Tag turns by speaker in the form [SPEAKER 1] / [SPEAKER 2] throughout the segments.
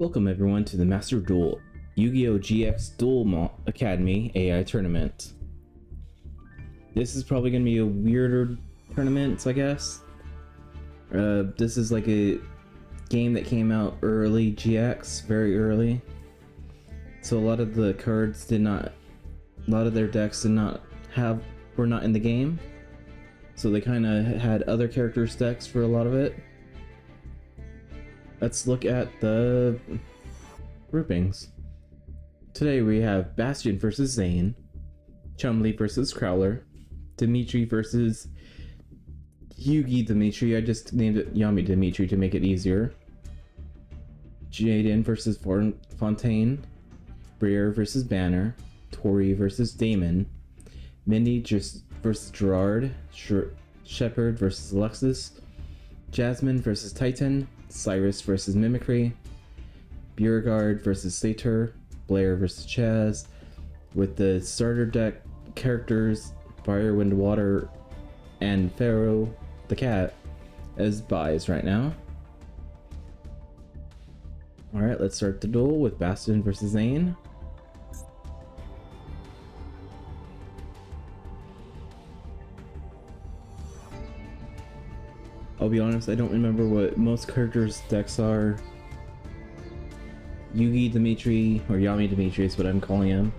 [SPEAKER 1] Welcome everyone to the Master Duel Yu-Gi-Oh! GX Duel Academy AI Tournament. This is probably going to be a weirder tournament, I guess. This is like a game that came out early, GX, very early. So a lot of the cards a lot of their decks were not in the game. So they kind of had other characters' decks for a lot of it. Let's look at the groupings. Today we have Bastion versus Zane, Chumley versus Crowler, Dimitri versus Yugi Dimitri. I just named it Yami Dimitri to make it easier. Jaden versus Fontaine, Briere versus Banner, Tori versus Damon, Mindy versus Gerard, Shepard versus Alexis, Jasmine versus Titan, Cyrus versus Mimicry, Beauregard versus Satyr, Blair versus Chaz, with the starter deck characters Fire, Wind, Water, and Pharaoh the Cat as buys right now. Alright, let's start the duel with Bastion versus Zane. I'll be honest, I don't remember what most characters' decks are. Yugi Dimitri, or Yami Dimitri is what I'm calling him.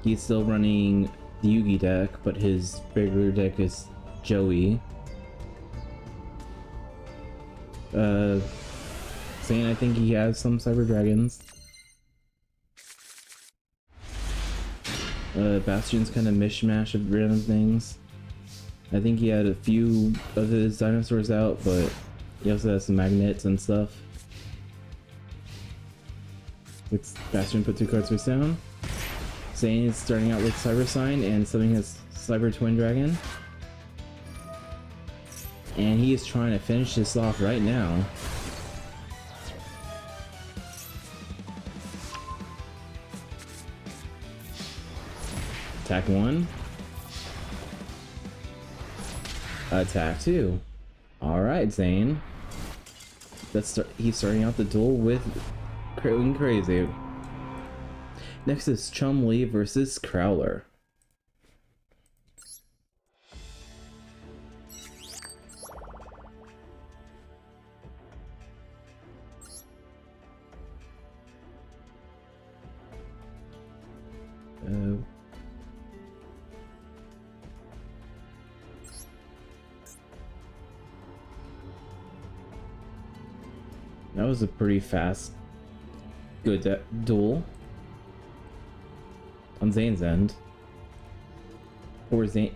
[SPEAKER 1] He's still running the Yugi deck, but his regular deck is Joey. Zane, I think he has some Cyber Dragons. Bastion's kind of mishmash of random things. I think he had a few of his dinosaurs out, but he also has some magnets and stuff. Bastion put 2 cards face down. Zane is starting out with Cyber Sign and summoning his Cyber Twin Dragon. And he is trying to finish this off right now. Attack 1. Attack 2. Alright, Zane. He's starting out the duel with going crazy. Next is Chumley versus Crowler. That was a pretty fast, good duel on Zane's end. Poor Zane,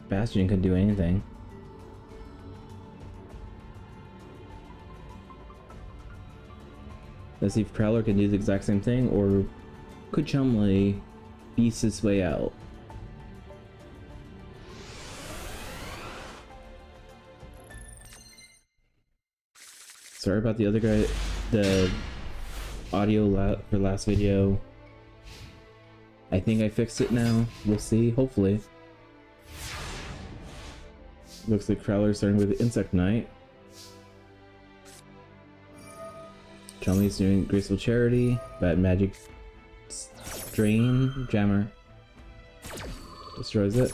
[SPEAKER 1] Bastion couldn't do anything. Let's see if Prowler can do the exact same thing, or could Chumley beast his way out? Sorry about the other guy, the audio for last video. I think I fixed it now. We'll see, hopefully. Looks like Crowler's starting with Insect Knight. Chumley's doing Graceful Charity, Bad Magic Drain, Jammer. Destroys it.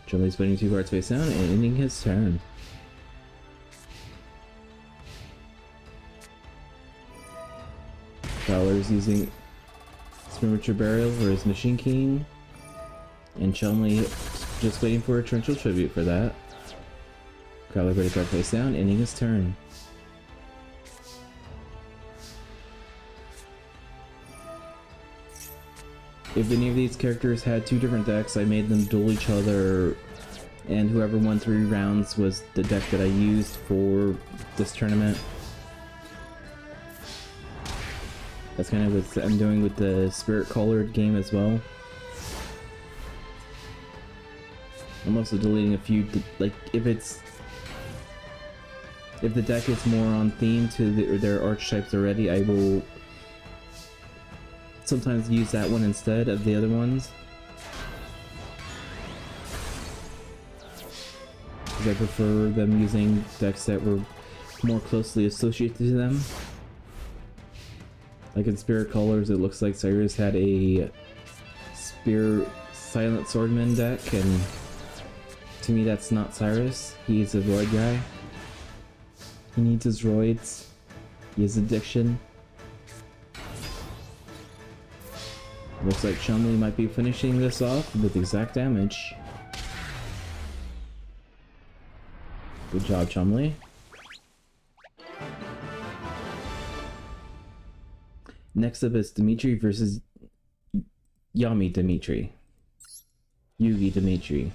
[SPEAKER 1] Chumley's putting 2 cards face down and ending his turn. Fowler's using Spiritual Burial for his Machine King, and Chumley just waiting for a Torrential Tribute for that. Crowler put a card face down, ending his turn. If any of these characters had 2 different decks, I made them duel each other, and whoever won 3 rounds was the deck that I used for this tournament. That's kind of what I'm doing with the Spirit Colored game as well. I'm also deleting a few, like, if the deck is more on theme to their archetypes already, I will sometimes use that one instead of the other ones. because I prefer them using decks that were more closely associated to them. Like in Spirit Colors, it looks like Cyrus had a Silent Swordman deck, and to me that's not Cyrus. He's a Roid guy. He needs his Roids. He has addiction. Looks like Chumley might be finishing this off with exact damage. Good job, Chumley. Next up is Dimitri versus Dimitri. Yugi Dimitri.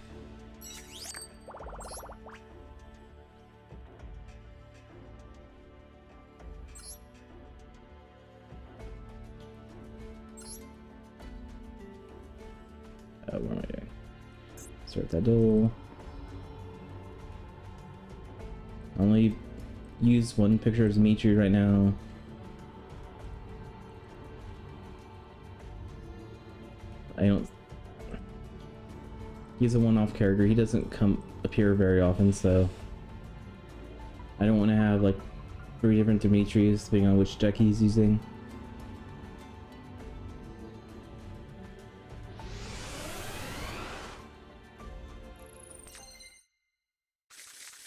[SPEAKER 1] What am I doing? Start that duel. I only use one picture of Dimitri right now. He's a one-off character. He doesn't appear very often, so I don't want to have like 3 different Dimitris depending on which deck he's using.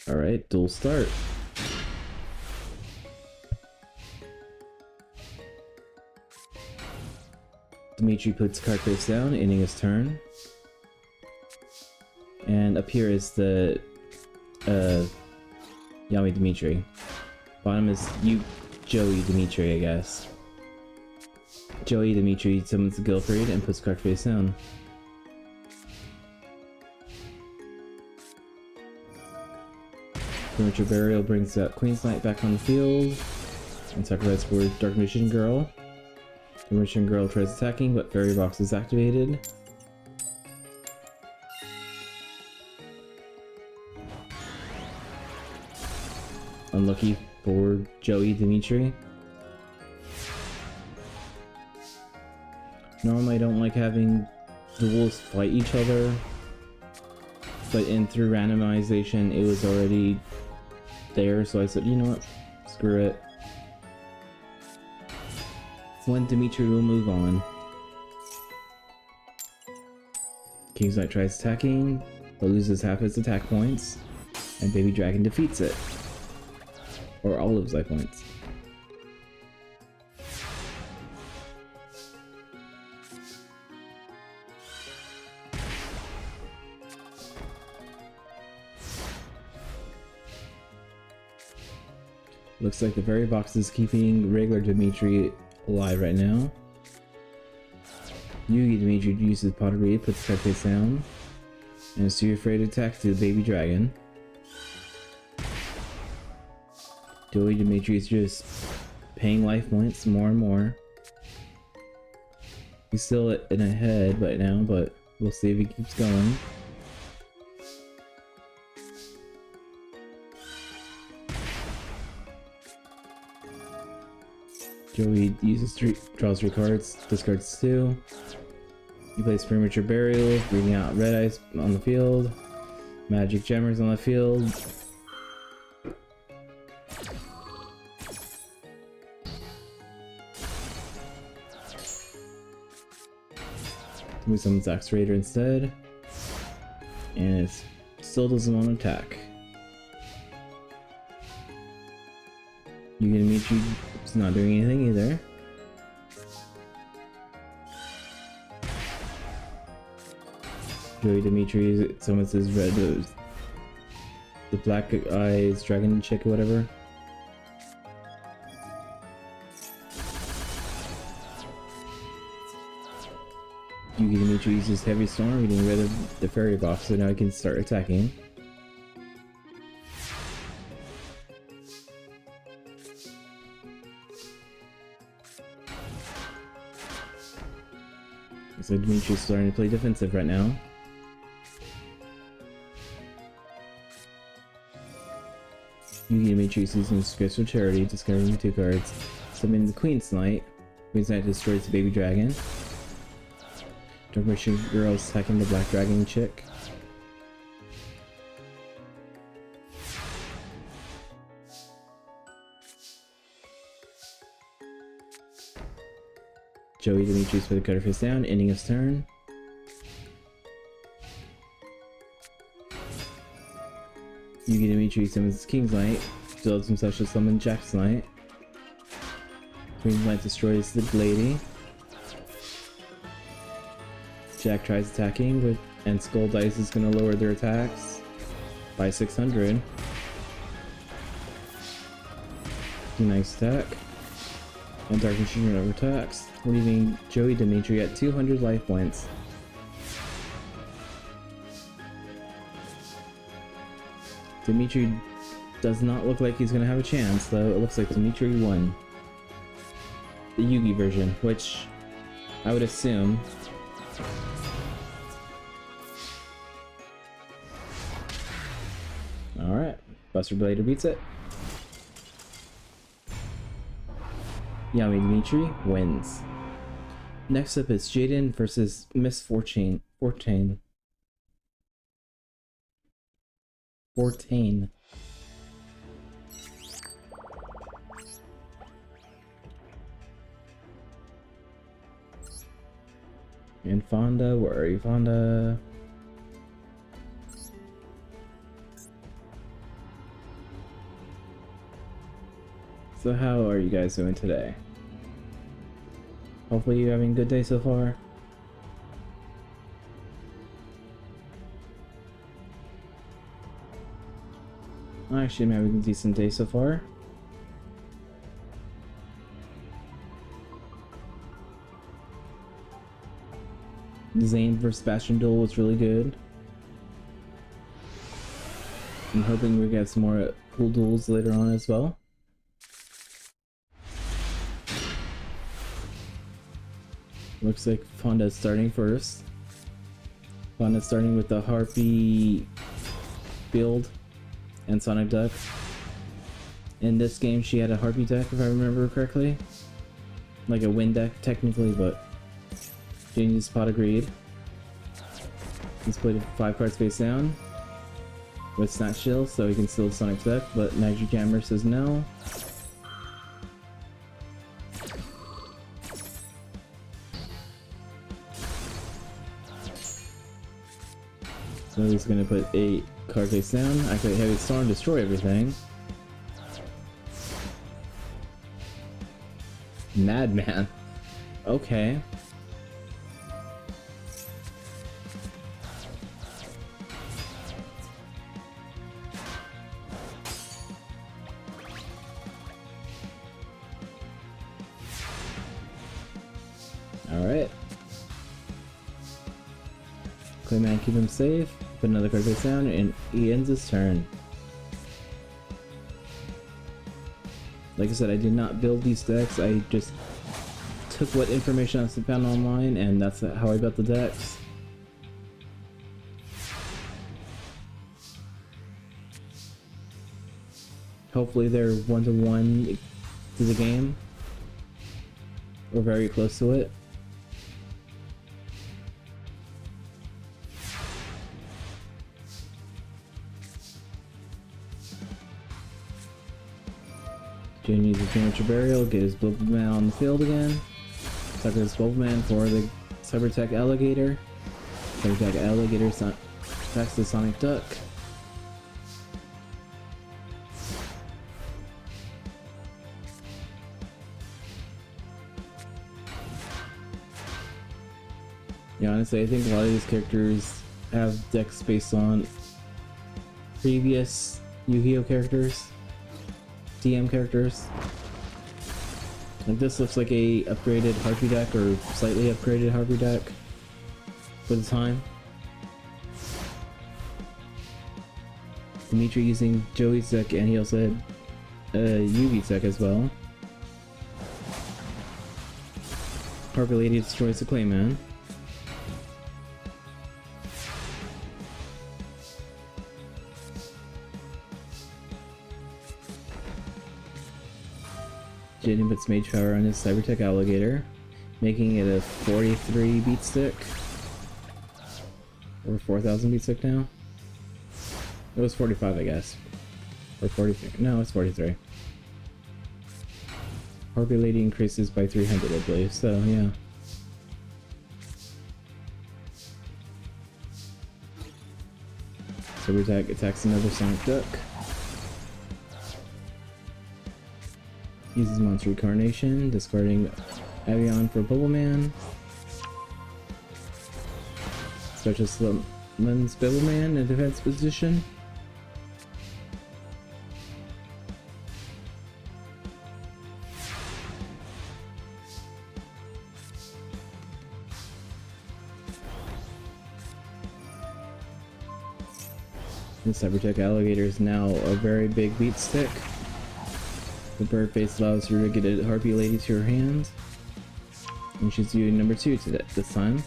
[SPEAKER 1] Alright, duel start. Dimitri puts card face down, ending his turn. And up here is the Yami Dimitri. Bottom is Joey Dimitri, I guess. Joey Dimitri summons the Guilfried and puts card face down. Premature Burial brings out Queen's Knight back on the field and sacrifices for Dark Magician Girl. The Magician Girl tries attacking, but Fairy Box is activated. Unlucky for Joey Dimitri. Normally I don't like having duels fight each other, but through randomization it was already there, so I said, you know what, screw it. When Dimitri will move on. King's Knight tries attacking, but loses half its attack points, and Baby Dragon defeats it. Or all of his life points. Looks like the Fairy Box is keeping regular Dimitri alive right now. Yugi Dimitri uses Pottery, puts card face down, and is too afraid to attack the Baby Dragon. Joey Dimitri is just paying life points more and more. He's still in ahead right now, but we'll see if he keeps going. Joey draws 3 cards, discards 2. He plays Premature Burial, reading out Red Eyes on the field, Magic Gemmers on the field. We summon Zax Raider instead, and it still doesn't want to attack. Yugi Dimitri is not doing anything either. Joey Dimitri summons his the Black Eyes Dragon chick or whatever. Yugi Dimitri uses Heavy Storm, getting rid of the Fairy Box, so now he can start attacking. So Dimitri's starting to play defensive right now. Yugi Dimitri is using Scripts for Charity, discarding 2 cards, summoning the Queen's Knight. Queen's Knight destroys the Baby Dragon. Dark Magician Girl is attacking the Black Dragon chick. Joey Dimitri's put the cutter face down, ending his turn. Yugi Dimitri summons King's Knight, builds himself to summon Jack's Knight. Queen's Knight destroys the lady. Jack tries attacking, and Skull Dice is going to lower their attacks by 600. Nice attack. And Dark Machine never attacks, leaving Joey Dimitri at 200 life points. Dimitri does not look like he's gonna have a chance, though. It looks like Dimitri won. The Yugi version, which I would assume. Alright, Buster Blader beats it. Yami Dimitri wins. Next up is Jaden versus Miss Fortune. And Fonda, where are you, Fonda? So how are you guys doing today? Hopefully you're having a good day so far. Actually, I'm having a decent day so far. The Zane vs Bastion duel was really good. I'm hoping we get some more cool duels later on as well. Looks like Fonda's starting first. Fonda's starting with the Harpy build and Sonic Duck. In this game she had a Harpy deck, if I remember correctly. Like a Wind deck technically, but Janie's Pot of Greed. He's played 5 cards face down with Snatch Shield, so he can steal the Sonic deck, but Niger Jammer says no. So he's gonna put 8 card face down, activate Heavy Storm, destroy everything. Madman. Okay. Alright. Clayman, keep him safe. Put another card face down, and he ends his turn. Like I said, I did not build these decks. I just took what information I found online, and that's how I built the decks. Hopefully they're 1-to-1 to the game, or very close to it. Jane uses Premature Burial, get his Bulbaman on the field again. Sucker his Bulbaman for the Cyber Attack Alligator. Cyber Attack Alligator attacks the Sonic Duck. Yeah, honestly, I think a lot of these characters have decks based on previous Yu-Gi-Oh characters. TM characters. Like this looks like a upgraded Harpy deck, or slightly upgraded Harpy deck for the time. Dimitri using Joey's deck, and he also had Yugi's deck as well. Harpy Lady destroys the Clayman. Jaden puts Mage Power on his Cybertech Alligator, making it a 43 beat stick. Or 4,000 beat stick now? It was 45, I guess. Or 43. No, it's 43. Harpy Lady increases by 300, I believe, so yeah. Super Attack attacks another Sonic Duck. Uses Monster Reincarnation, discarding Avion for Bubble Man. Special summons Bubble Man in defense position. The Cybertech Alligator is now a very big beat stick. The bird face allows her to get a Harpy Lady to her hand. And she's using number 2 to this time.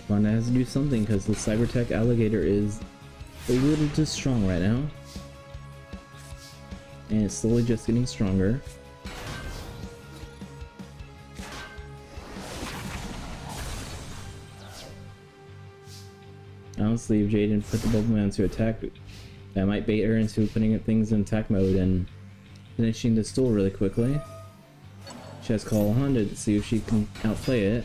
[SPEAKER 1] Fonda has to do something because the Cybertech Alligator is a little too strong right now. And it's slowly just getting stronger. Honestly, if Jaden put the Bubble Man to attack, that might bait her into putting things in attack mode and finishing this duel really quickly. She has Call Honda to see if she can outplay it.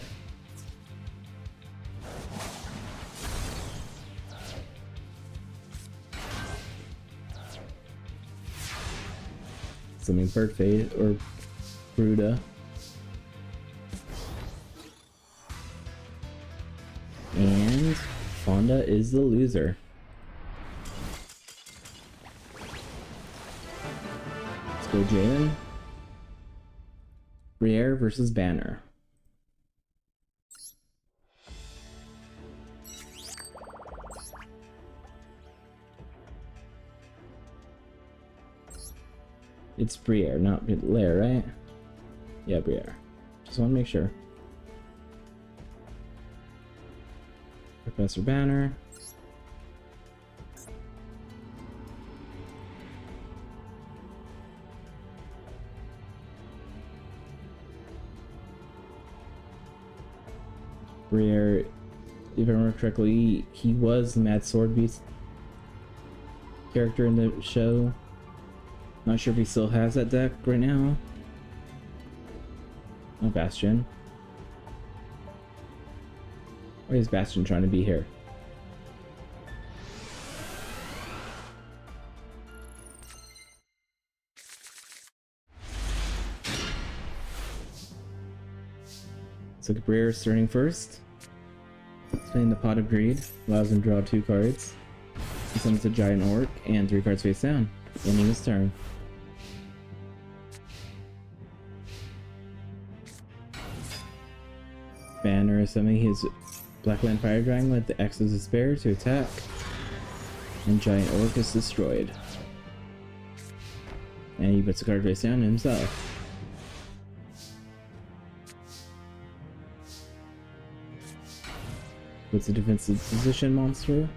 [SPEAKER 1] Something Bird Fade or Bruda. And Fonda is the loser. Let's go Jaden. Briere versus Banner. It's Briere, not Blair, right? Yeah, Briere. Just want to make sure. Professor Banner. Briere, if I remember correctly, he was the Mad Sword Beast character in the show. Not sure if he still has that deck right now. No Bastion. Why is Bastion trying to be here? So Briere is turning first. Playing the Pot of Greed. Allows him to draw 2 cards. He summons a Giant Orc and 3 cards face down. Ending his turn. Banner is summoning his Blackland Fire Dragon with the X of Despair to attack. And Giant Orc is destroyed. And he puts a card face down himself. Puts a defensive position monster.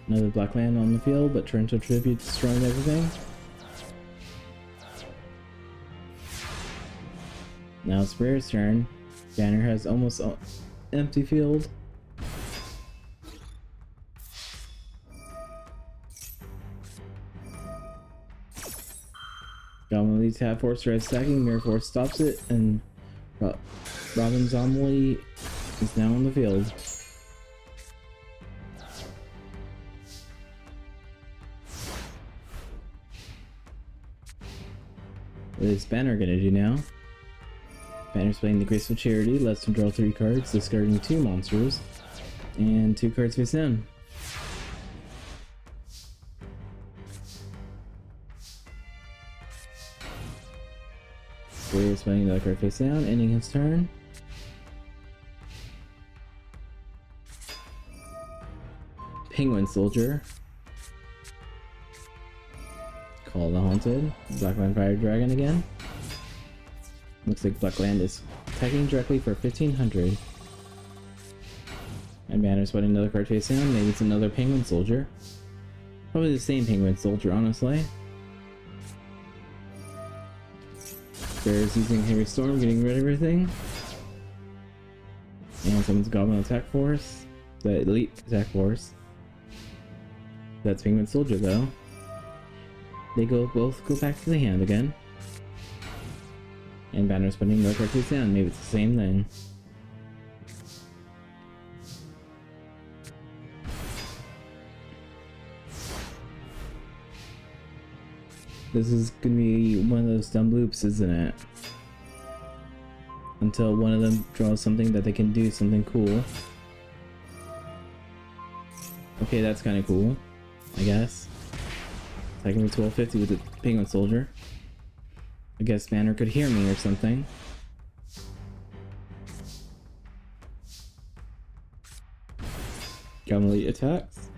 [SPEAKER 1] Another black land on the field, but Torrential Tribute destroying everything. Now it's Briere's turn. Banner has almost an empty field. Goblin leads Half Force Red stacking, Mirror Force stops it, and Robin Zombie is now on the field. What is Banner gonna do now? Banner's playing the Graceful Charity, lets him draw 3 cards, discarding 2 monsters, and 2 cards face down. Briere's playing another card face down, ending his turn. Penguin Soldier. Call the Haunted. Blackland Fire Dragon again. Looks like Blackland is attacking directly for 1500. And Banner's putting another card face down. Maybe it's another Penguin Soldier. Probably the same Penguin Soldier, honestly. Bear's using Heavy Storm, getting rid of everything. And someone's Goblin Attack Force. The Elite Attack Force. That's Penguin Soldier though. They both go back to the hand again. And Banner's putting no card face down. Maybe it's the same thing. This is gonna be one of those dumb loops, isn't it? Until one of them draws something that they can do something cool. Okay, that's kind of cool, I guess. Attacking me 1250 with the Penguin Soldier. I guess Banner could hear me or something. Gumley attacks.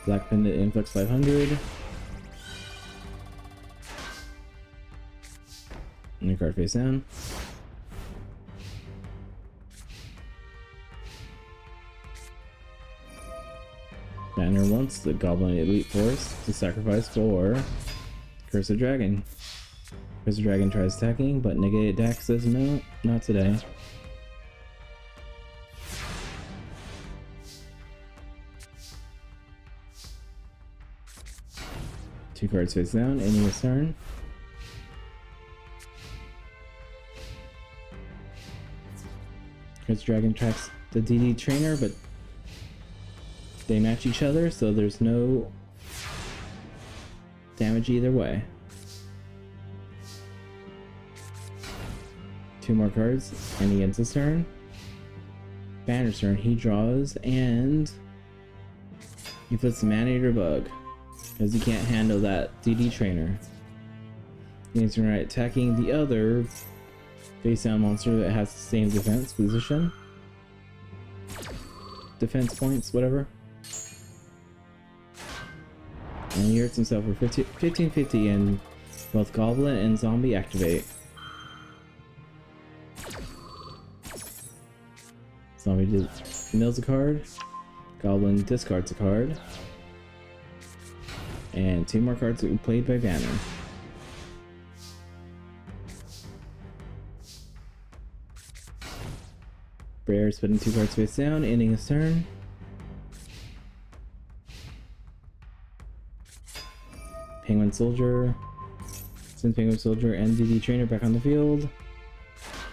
[SPEAKER 1] Black Pendant Influx 500. And your card face down. Banner wants the Goblin Elite Force to sacrifice for Curse of Dragon. Curse of Dragon tries attacking, but Negate Dax says no, not today. Two cards face down, ending his turn. Curse of Dragon tracks the DD Trainer, but they match each other, so there's no damage either way. Two more cards, and he ends his turn. Banner's turn, he draws, and he puts the Man-Eater Bug, because he can't handle that DD Trainer. He's right attacking the other face-down monster that has the same defense position. Defense points, whatever. And he hurts himself for 1550, and both Goblin and Zombie activate. Zombie mills a card. Goblin discards a card. And two more cards that were played by Banner. Bear's putting two cards face down, ending his turn. Penguin Soldier. Sends Penguin Soldier and DD Trainer back on the field.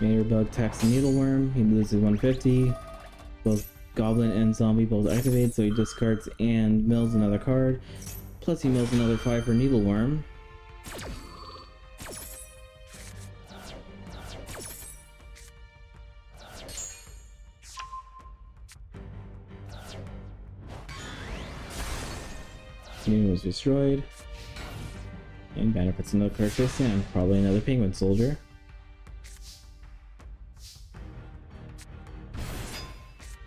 [SPEAKER 1] Man-Eater Bug attacks the Needleworm. He loses 150. Both Goblin and Zombie both activate, so he discards and mills another card. Plus he mills another 5 for Needleworm. Needle was destroyed. And Banner puts another card face down. Probably another Penguin Soldier.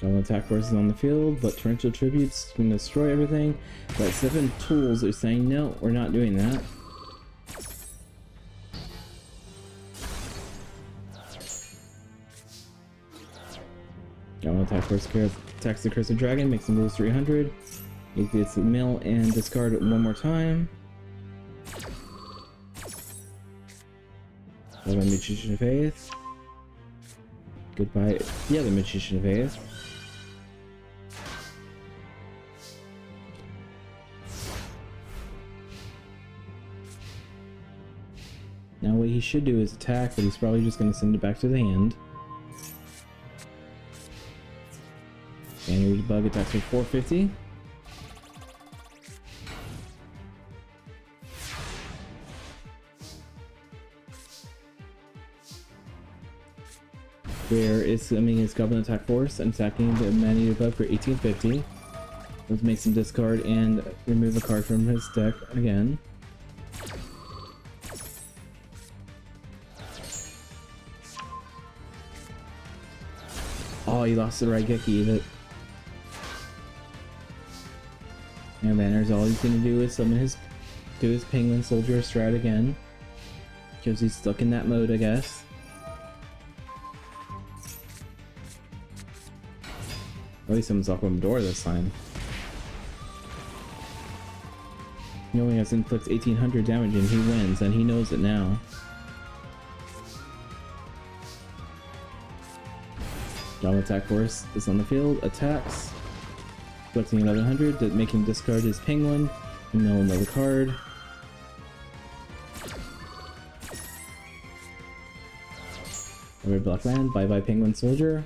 [SPEAKER 1] Goblin attack forces on the field, but Torrential Tribute's gonna destroy everything. But 7 tools are saying no, we're not doing that. Goblin attack force attacks the Curse of Dragon, makes him lose 300. He gets the mill and discard it one more time. Another Magician of Faith. Goodbye, the other Magician of Faith. Now what he should do is attack, but he's probably just going to send it back to the hand. Man-Eater Bug attacks for 450. Where is summoning his Goblin attack force and attacking the Man-Eater Bug for 1850. Let's make some discard and remove a card from his deck again. Oh, he lost the Raigeki. That and Banner's all he's gonna do is summon his Penguin Soldier strat again. Because he's stuck in that mode, I guess. At least summons Aquam Door this time. He only has inflicts 1800 damage and he wins, and he knows it now. Goblin attack force is on the field, attacks. collecting 1100 to make him discard his penguin and mill another card. A red black land, bye bye penguin soldier.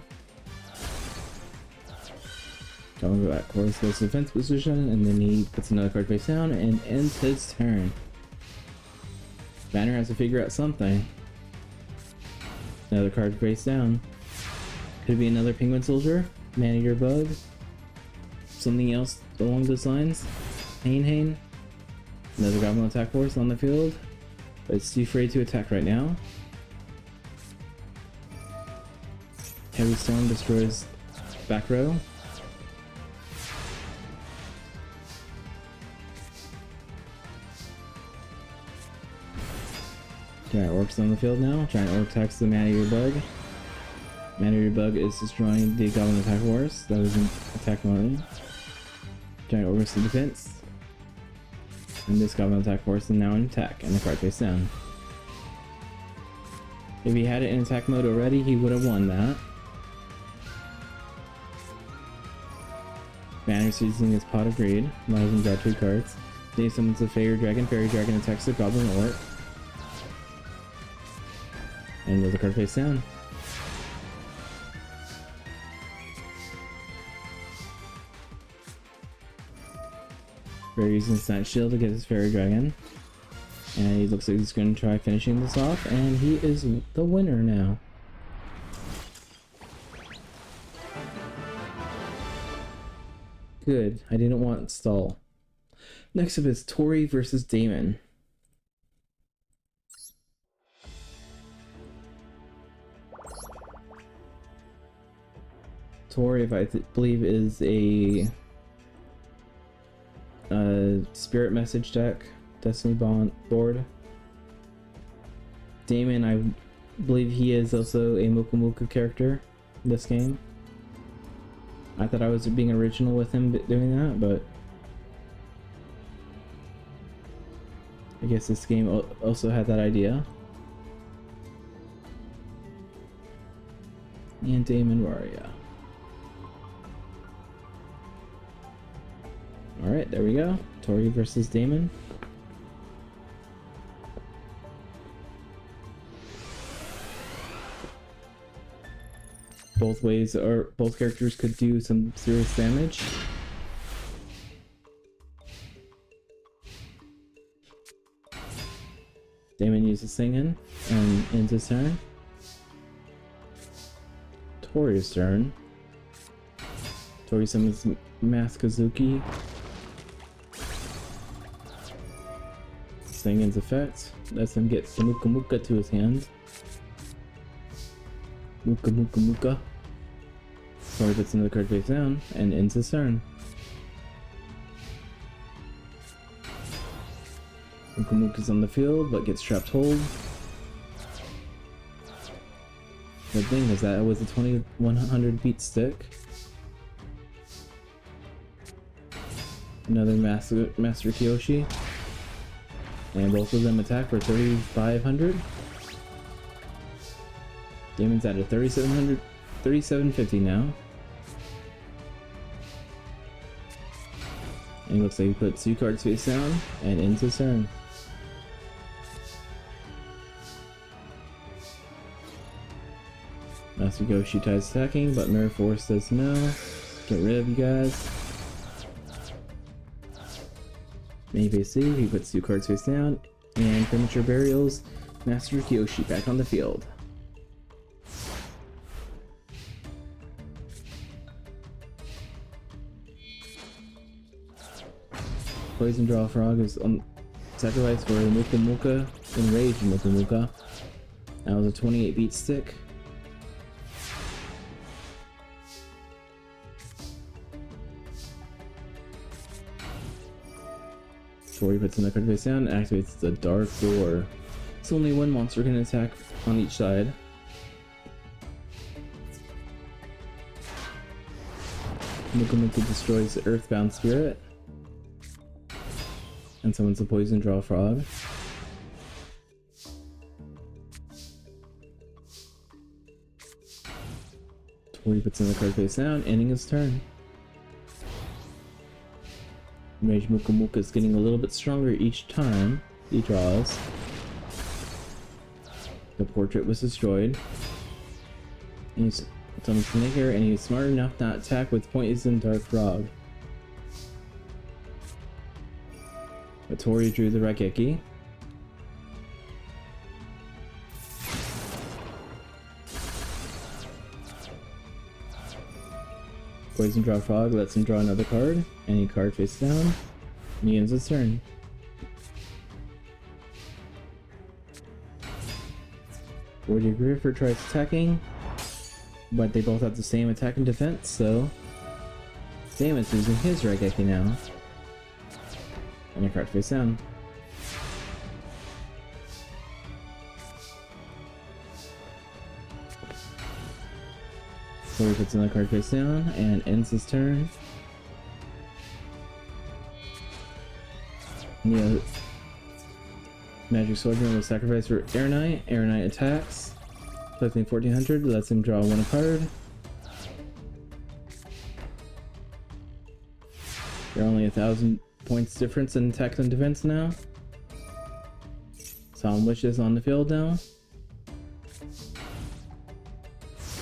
[SPEAKER 1] Going back, Chorus goes to defense position, and then he puts another card face down and ends his turn. Banner has to figure out something. Another card face down. Could be another penguin soldier, man-eater bug, something else along those lines. Hane. Another goblin attack force on the field, but it's too afraid to attack right now. Heavy Storm destroys back row. Giant Orcs on the field now. Giant Orc attacks the Man-Eater Bug. Man-Eater Bug is destroying the Goblin Attack Horse. That was in attack mode. Giant Orc goes to defense. And this Goblin Attack Horse is now in attack, and the card face down. If he had it in attack mode already, he would have won that. Banner's using his Pot of Greed, allows him to draw 2 cards. Then he summons a Fairy Dragon attacks the Goblin Orc. And with the card face down. Fairy using his Night Shield to get his Fairy Dragon. And he looks like he's going to try finishing this off, and he is the winner now. Good, I didn't want stall. Next up is Tori versus Damon. Tori, if I believe, is a spirit message deck, Destiny Bond board. Damon, I believe he is also a Muka Muka character in this game. I thought I was being original with him doing that, but I guess this game also had that idea. And Damon Warrior. Alright, there we go. Tori versus Damon. Both ways, or both characters could do some serious damage. Damon uses Singin and ends his turn. Tori's turn. Tori summons Maskazuki. Singin's effect lets him get the Muka Muka to his hand. Muka Muka Muka. Tori puts another card face down and ends his turn. Muka Muka's on the field but gets trapped hold. The thing was that it was a 2100 beat stick. Another Master Kiyoshi. And both of them attack for 3500. Damon's at a 3750 now. And it looks like he puts 2 cards face down and ends his turn. Master Kiyoshi tries attacking, but Mirror Force says no. Get rid of you guys. Main phase 2, he puts 2 cards face down, and Premature Burials Master Kiyoshi back on the field. Poison Draw Frog is on sacrifice for Muka Muka, Enraged Muka Muka. That was a 28 beat stick. Tori puts another card face down and activates the Dark Door. So only one monster can attack on each side. Muka Muka destroys the Earthbound Spirit. And summons a Poison Draw Frog. Tori puts another card face down, ending his turn. Rage Muka Muka is getting a little bit stronger each time he draws. The portrait was destroyed. And he's on the Snicker, and he's smart enough not to attack with Poison Dark Frog. But Tori drew the Raigeki. Poison Draw Frog lets him draw another card. Any card face down. And he ends his turn. Woody Griffer tries attacking, but they both have the same attack and defense, so Damon's using his Raigeki now. And a card face down. So he puts another card face down and ends his turn. Neo Magic Swordsman will sacrifice for Air Knight. Air Knight attacks, collecting 1400, lets him draw one card. They're only 1,000 points difference in attack and defense now. Solemn Wishes on the field now.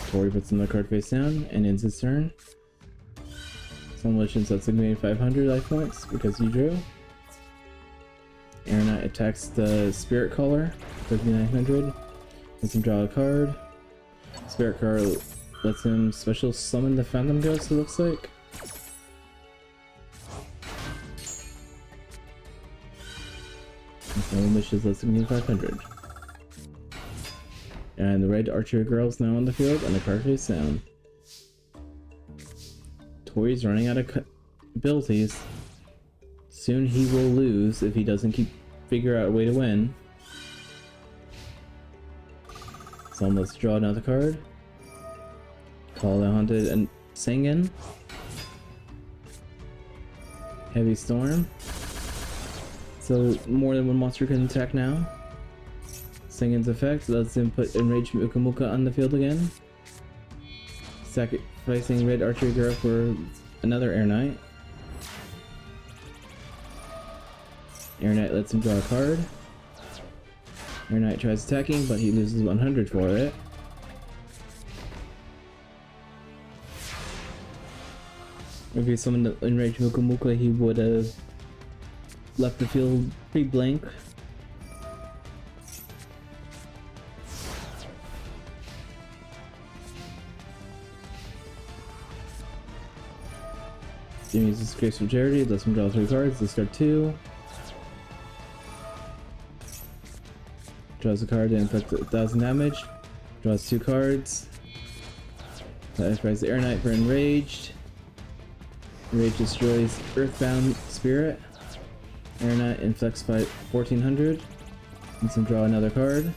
[SPEAKER 1] Tori puts another card face down and ends his turn. Solemn Wishes lets him gain 500 life points because he drew. Air Knight attacks the Spirit Caller, 3900. Lets him draw a card. Spirit Caller lets him special summon the Phantom Ghost, it looks like. Solemn Wishes lets him gain 500. And the Red Archer Girl's now on the field and the card face down. Tori's running out of abilities. Soon he will lose if he doesn't figure out a way to win. So let's draw another card. Call the Haunted and Sengen. Heavy Storm. So more than one monster can attack now. Sengen's effect lets him put Enraged Muka Muka on the field again. Sacrificing Red Archer Girl for another Air Knight. Air Knight lets him draw a card. Air Knight tries attacking, but he loses 100 for it. If he summoned the Enraged Muka Muka, he would have left the field pretty blank. Jimmy uses Graceful Charity, lets him draw 3 cards, discard 2. Draws a card and inflicts 1,000 damage. Draws 2 cards. Sacrifices the Air Knight for Enraged. Enraged destroys Earthbound Spirit. Air Knight inflicts 1400. Lets him draw another card.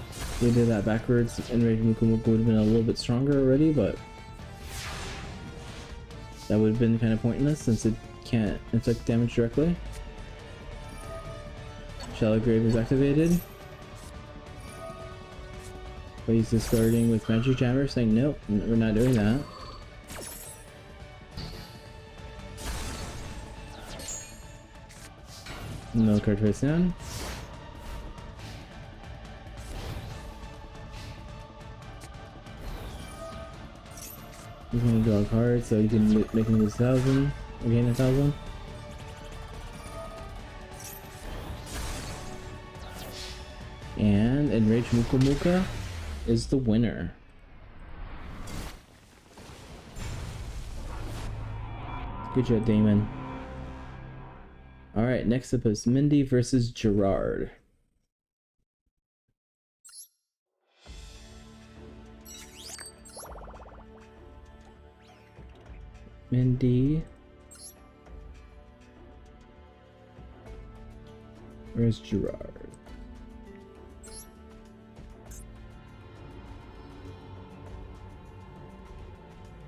[SPEAKER 1] If we did that backwards, Enraged Muka Muka would have been a little bit stronger already, but that would have been kind of pointless since it can't inflict damage directly. Shallow Grave is activated. But he's discarding with Magic Jammer, saying nope, we're not doing that. No card face down. He's gonna draw a card so he can make him lose 1,000, or gain 1,000. And Enraged Muka Muka is the winner. Good job, Damon. Alright, next up is Mindy versus Gerard. Mindy. Where's Gerard?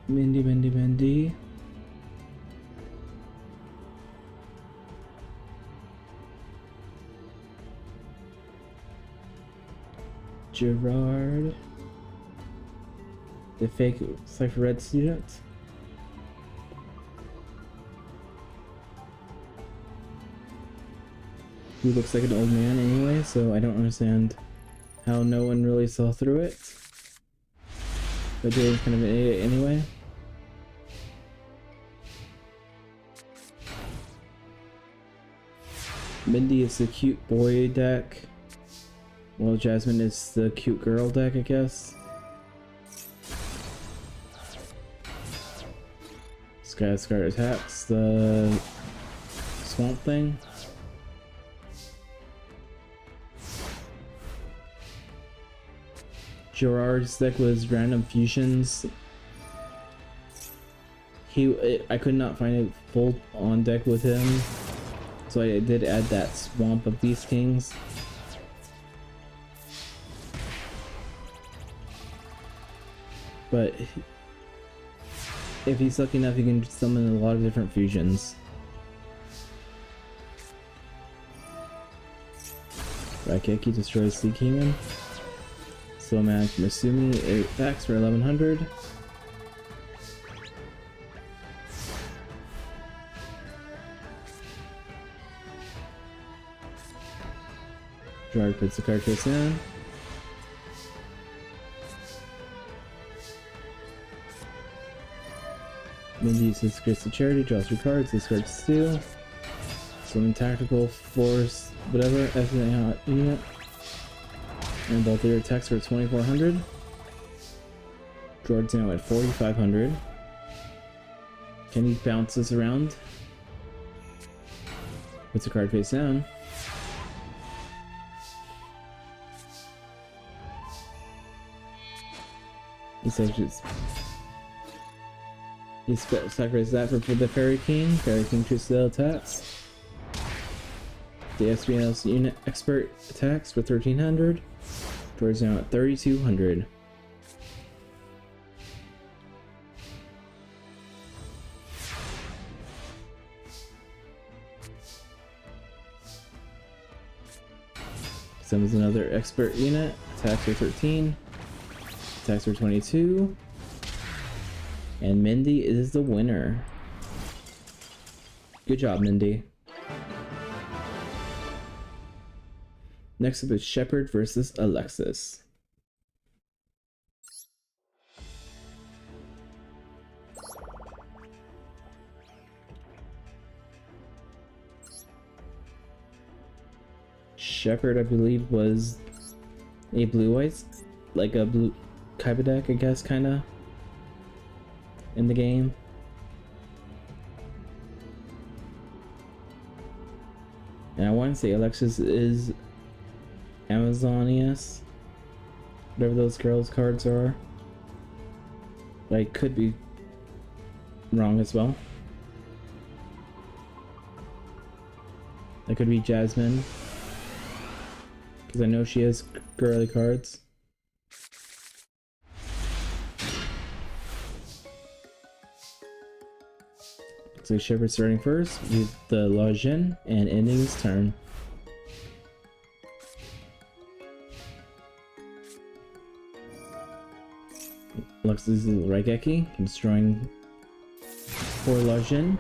[SPEAKER 1] Mindy. Gerard. The fake Cypher Red student. He looks like an old man anyway, so I don't understand how no one really saw through it. But Jaden's kind of an idiot anyway. Mindy is the cute boy deck, while Jasmine is the cute girl deck, I guess. Skyscraper attacks the swamp thing. Gerard's deck was random fusions. I could not find a full on deck with him, so I did add that swamp of Beast Kings. But if he's lucky enough, he can summon a lot of different fusions. Raikeki destroys Sea Kingdom. So Mag Masumi, it attacks for 1100. Gerard puts the card face down. Mindy uses Crystal Charity, draws 3 cards, discards 2. Summon Tactical Force, whatever, everything out unit. And both their attacks for 2400. Gerard's now at 4500. Can he bounce this around? Puts the card face down. He sacrifices that for the Fairy King. Fairy King Trucial attacks. The SBL's unit expert attacks for 1300. George's now at 3200. Summons another expert unit. Attacks for 13. Attacks for 22. And Mindy is the winner. Good job, Mindy. Next up is Shepard versus Alexis. Shepard, I believe, was a blue-white, like a blue Kaiba deck, I guess, kinda, in the game. And I want to say Alexis is Amazonias, whatever those girls' cards are. But I could be wrong as well. That could be Jasmine, because I know she has girly cards. So Shepard starting first with the La Jin and ending his turn. Alexis is Raigeki, destroying 4 La Jin.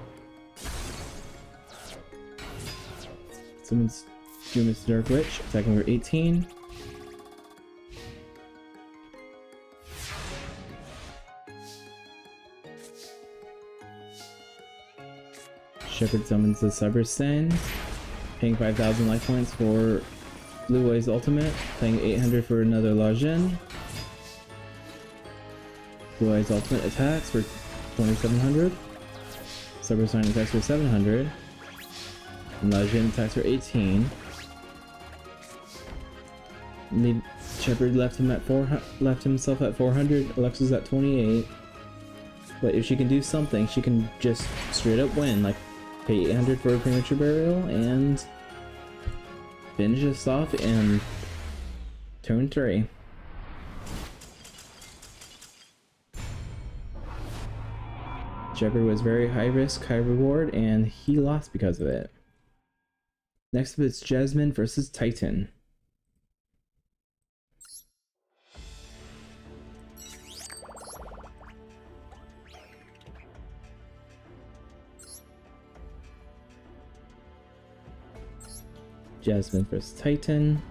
[SPEAKER 1] Summons Jumis Dark Witch, attacking for 18. Shepard summons the Cyber Stain, paying 5,000 life points for Blue Eyes Ultimate, paying 800 for another La Jin. Blue Eyes Ultimate attacks for 2700. Cyber Stain attacks for 700. And La Jin attacks for 18. And Shepard left himself at 400. Alexis at 28. But if she can do something, she can just straight up win, like pay 800 for a premature burial and finish this off in turn 3. Shepard was very high risk, high reward, and he lost because of it. Next up is Jasmine versus Titan. Jasmine versus Titan.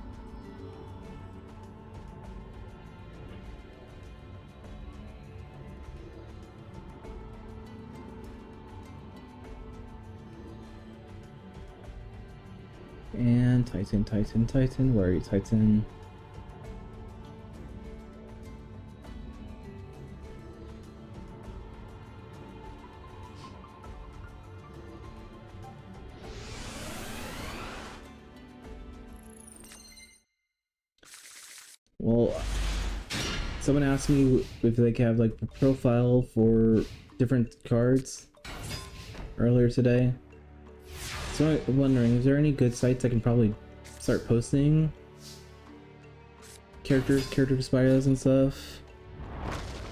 [SPEAKER 1] And Titan, where are you, Titan? Well, someone asked me if they could have like a profile for different cards earlier today. So I'm wondering, is there any good sites I can probably start posting character bios and stuff?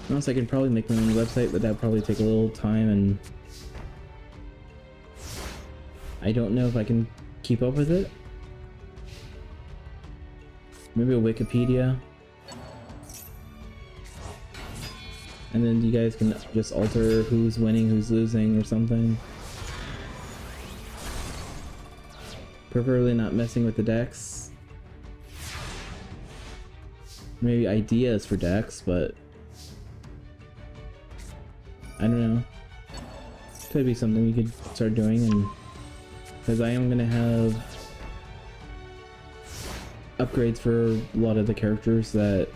[SPEAKER 1] Honestly, I can probably make my own website, but that'd probably take a little time, and I don't know if I can keep up with it. Maybe a Wikipedia. And then you guys can just alter who's winning, who's losing, or something. Preferably not messing with the decks. Maybe ideas for decks, but I don't know. Could be something we could start doing, and because I am gonna have upgrades for a lot of the characters that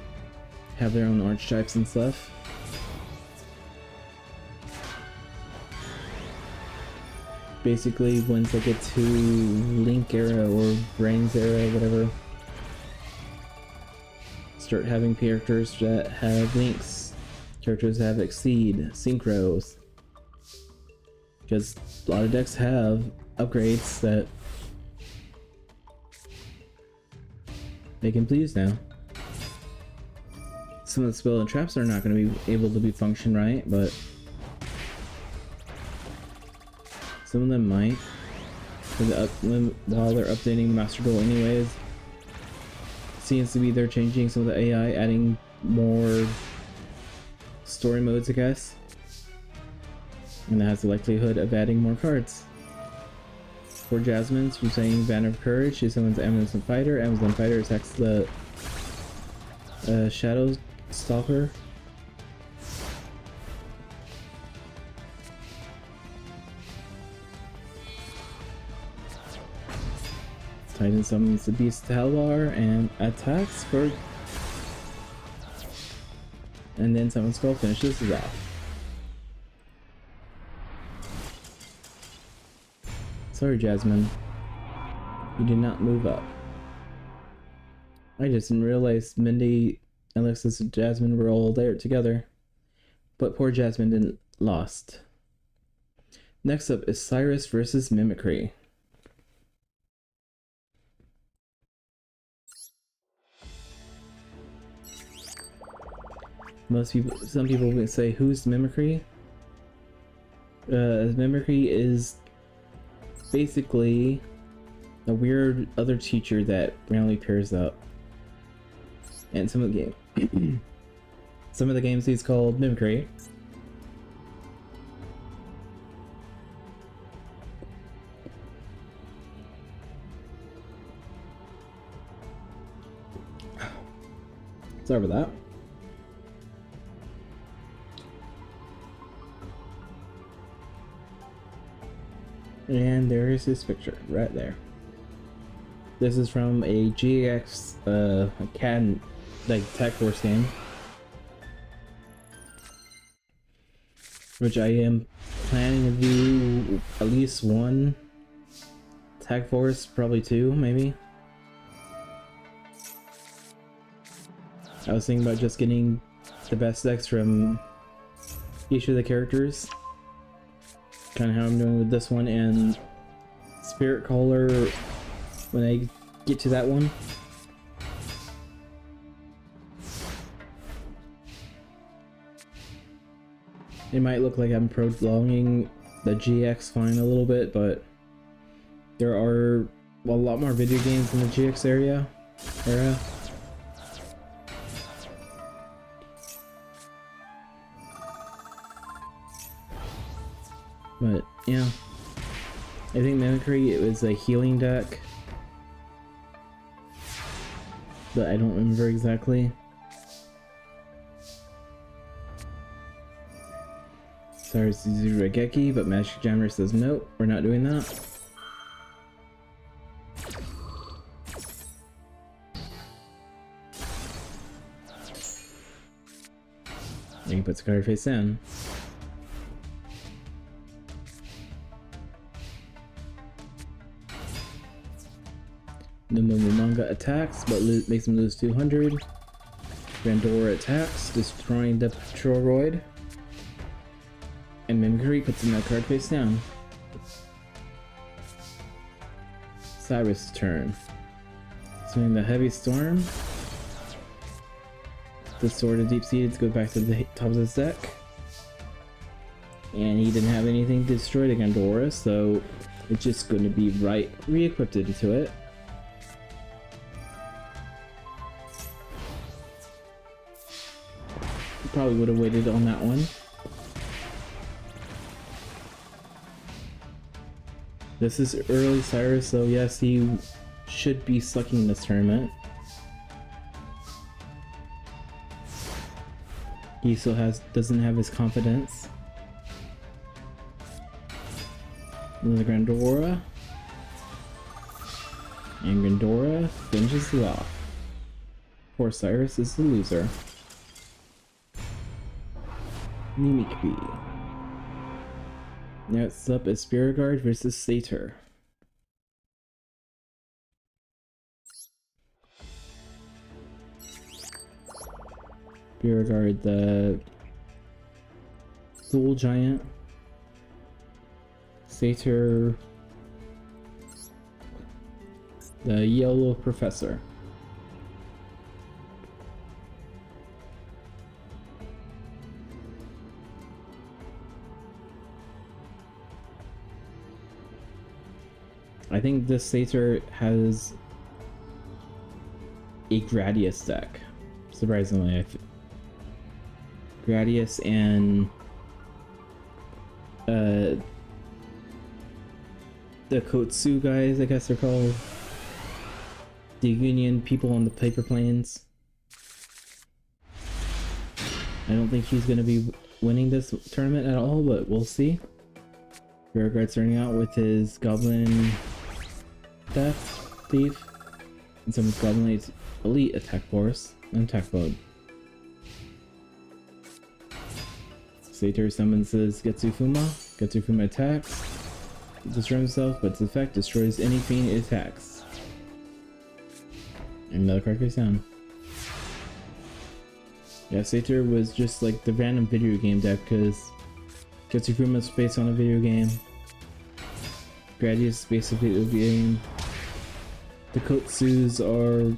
[SPEAKER 1] have their own archetypes and stuff. Basically, once I get to Link era or Brains era, whatever, start having characters that have links, characters that have exceed, synchros. Because a lot of decks have upgrades that they can please now. Some of the spell and traps are not going to be able to be function right, but some of them might. While they're updating Master Duel anyways, seems to be they're changing some of the AI, adding more story modes, I guess. And that has the likelihood of adding more cards. For Jasmine, she's saying Banner of Courage. She summons Amazon Fighter. Amazon Fighter attacks the Shadow Stalker. Titan summons the Beast Halvar and attacks for... And then Summon Skull finishes it off. Sorry, Jasmine. You did not move up. I just didn't realize Mindy, Alexis, and Jasmine were all there together. But poor Jasmine didn't lost. Next up is Cyrus versus Mimicry. Some people would say, who's Mimicry? Mimicry is basically a weird other teacher that randomly pairs up. And some of the games he's called Mimicry. Sorry about that. And there is his picture right there. This is from a GX a CAD like Tech Force game, which I am planning to do at least one Tech Force, probably two, maybe. I was thinking about just getting the best decks from each of the characters. Kind of how I'm doing with this one, and Spirit Caller when I get to that one. It might look like I'm prolonging the GX fine a little bit, but there are a lot more video games in the GX era. But yeah, I think Mimicry, it was a healing deck. but I don't remember exactly. Cyrus uses Regeki, but Magic Jammer says no, we're not doing that. And he puts a card face down. No Manga attacks, but makes him lose 200. Grandora attacks, destroying the Patroloid. And Mimicry puts another card face down. Cyrus' turn. Swing the Heavy Storm. The Sword of Deep Seeds goes back to the top of his deck. And he didn't have anything to destroy the Grandora, so it's just going to be re-equipped into it. Probably would have waited on that one. This is early Cyrus, so yes, he should be sucking this tournament. He still doesn't have his confidence. Another Grandora. And Grandora finishes it off. Poor Cyrus is the loser. Mimikry. Next up is Spirit Guard versus Satyr. Spirit Guard, the Duel Giant. Satyr, the Yellow Professor. I think this Satyr has a Gradius deck, surprisingly. Gradius and the Kotsu guys, I guess they're called. The Union people on the Paper Planes. I don't think he's going to be winning this tournament at all, but we'll see. Spirit Guard starting out with his Goblin Thief and some of Goblin Elite attack force and attack mode. Satyr summons his Getsufuma. Getsufuma attacks, destroys himself, but its effect destroys anything it attacks. And another card face down. Yeah, Satyr was just like the random video game deck because Getsufuma is based on a video game. Gradius is based on a video game. The Kotsus are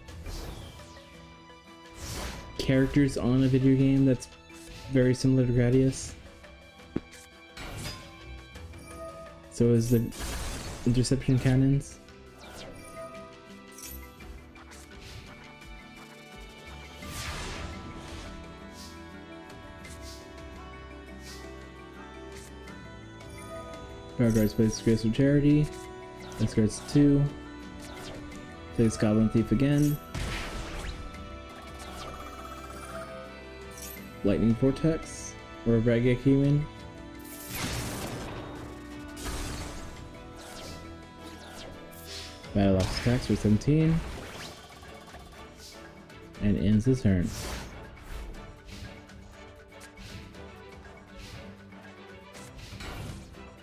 [SPEAKER 1] characters on a video game that's very similar to Gradius. So is the Interception Cannons. Guards plays Grace of Charity. Discards 2. Plays Goblin Thief again. Lightning Vortex. Or Raigeki. Battle Ops attacks for 17. And ends his turn.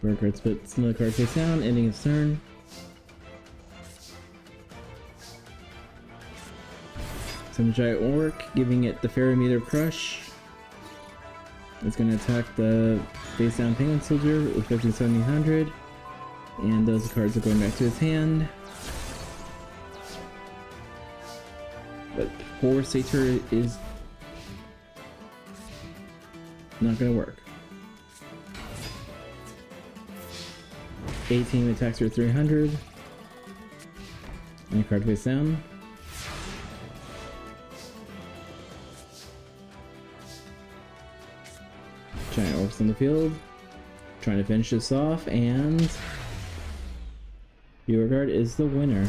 [SPEAKER 1] Burkhardt puts another card face down, ending his turn. Some giant orc, giving it the Ferrometer Crush. It's going to attack the face down Penguin Soldier with 15-1700. And those cards are going back to his hand. But poor Satyr is not going to work. 18 attacks for 300. And a card face down. Giant orcs on the field. Trying to finish this off, and Beauregard is the winner.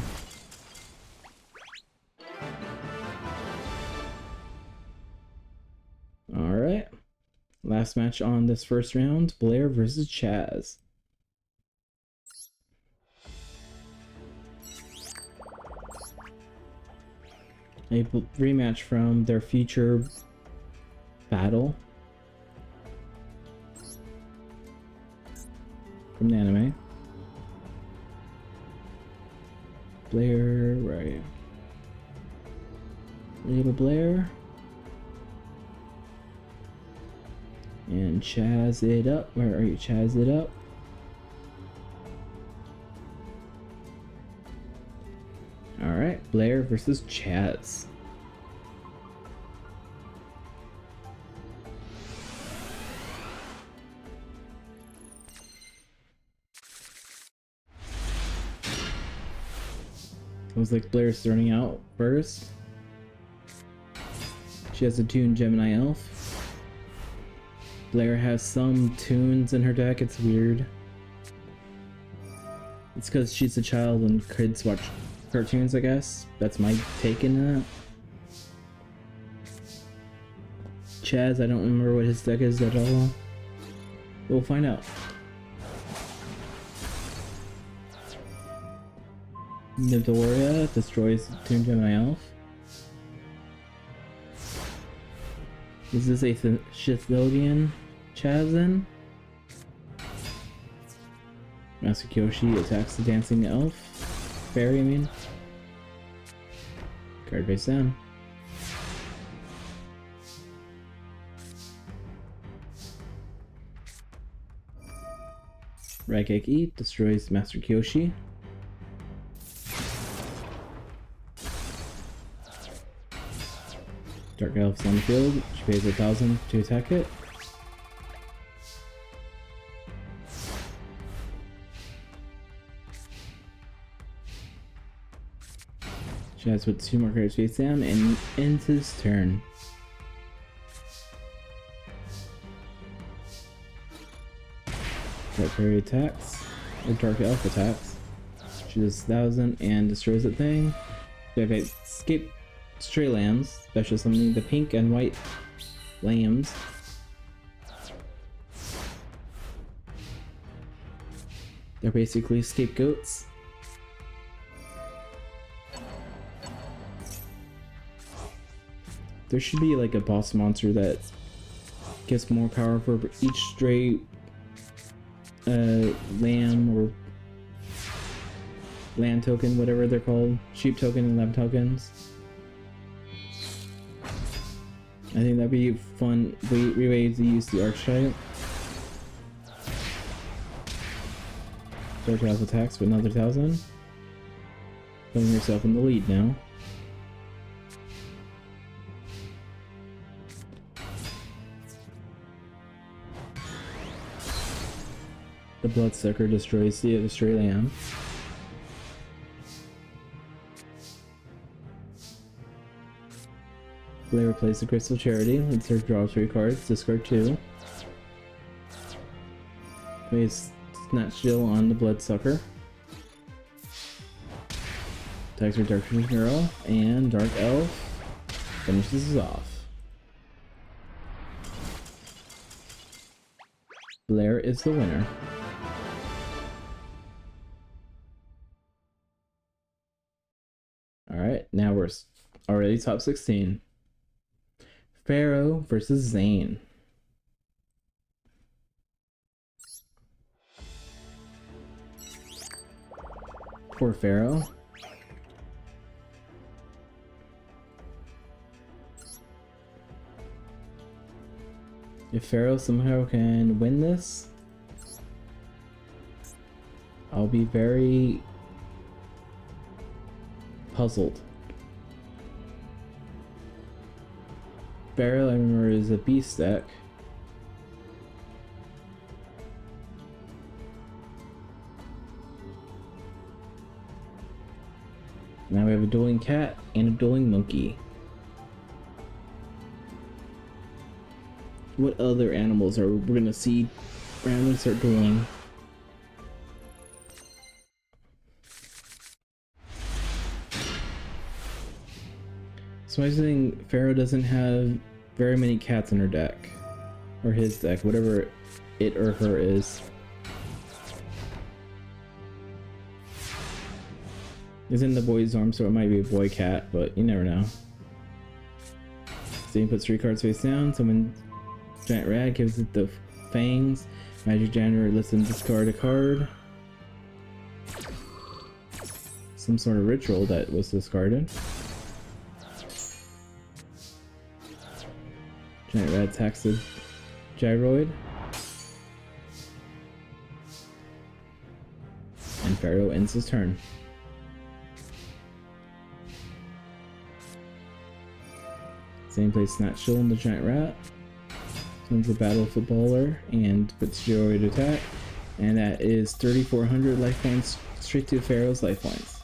[SPEAKER 1] last match on this first round, Blair versus Chaz. A rematch from their future battle from the anime. Blair, right. Little Blair. And Chaz it up. Where are you? Chaz it up. Alright, Blair versus Chaz. It was like Blair starting out first. She has a Toon Gemini Elf. Blair has some tunes in her deck, it's weird. It's because she's a child and kids watch cartoons, I guess. That's my take in that. Chaz, I don't remember what his deck is at all. We'll find out. Midoriya destroys Toon Gemini Elf. Is this a Shithodian Chazin? Masukoshi attacks the Dancing Elf. Fairy, I mean. Card face down. Raigeki destroys Master Kyoshi. Dark Elf's on the field. She pays 1,000 to attack it. She has put 2 more cards face down and ends his turn. Dark Fairy attacks. Or Dark Elf attacks. She does 1,000 and destroys that thing. We have escape stray lambs, special summoning the pink and white lambs. They're basically scapegoats. There should be like a boss monster that gets more power for each stray lamb or land token, whatever they're called. Sheep token and lamb tokens. I think that'd be fun way to use the archetype. Dark Elf attacks with another 1,000. Putting yourself in the lead now. The Bloodsucker destroys the other stray lamb. Blair plays the Crystal Charity, lets her draw 3 cards, discard 2. Plays Snatch Shield on the Bloodsucker. Attacks her Dark Girl, and Dark Elf finishes off. Blair is the winner. Alright, now we're already top 16. Pharaoh versus Zane. Poor Pharaoh. If Pharaoh somehow can win this, I'll be very puzzled. Pharaoh, I remember, is a beast deck. Now we have a dueling cat and a dueling monkey. What other animals are we gonna see randomly start dueling? So I think Pharaoh doesn't have very many cats in her deck. Or his deck, whatever it or her is. It's in the boy's arm, so it might be a boy cat, but you never know. So he puts 3 cards face down. Summon Giant Rat, gives it the fangs. Magic Janitor lets him discard a card. Some sort of ritual that was discarded. Giant Rat attacks the Gyroid. And Pharaoh ends his turn. Same plays Snatch Shield on the Giant Rat. Summons a Battle Footballer and puts Gyroid attack. And that is 3,400 life points straight to Pharaoh's life points.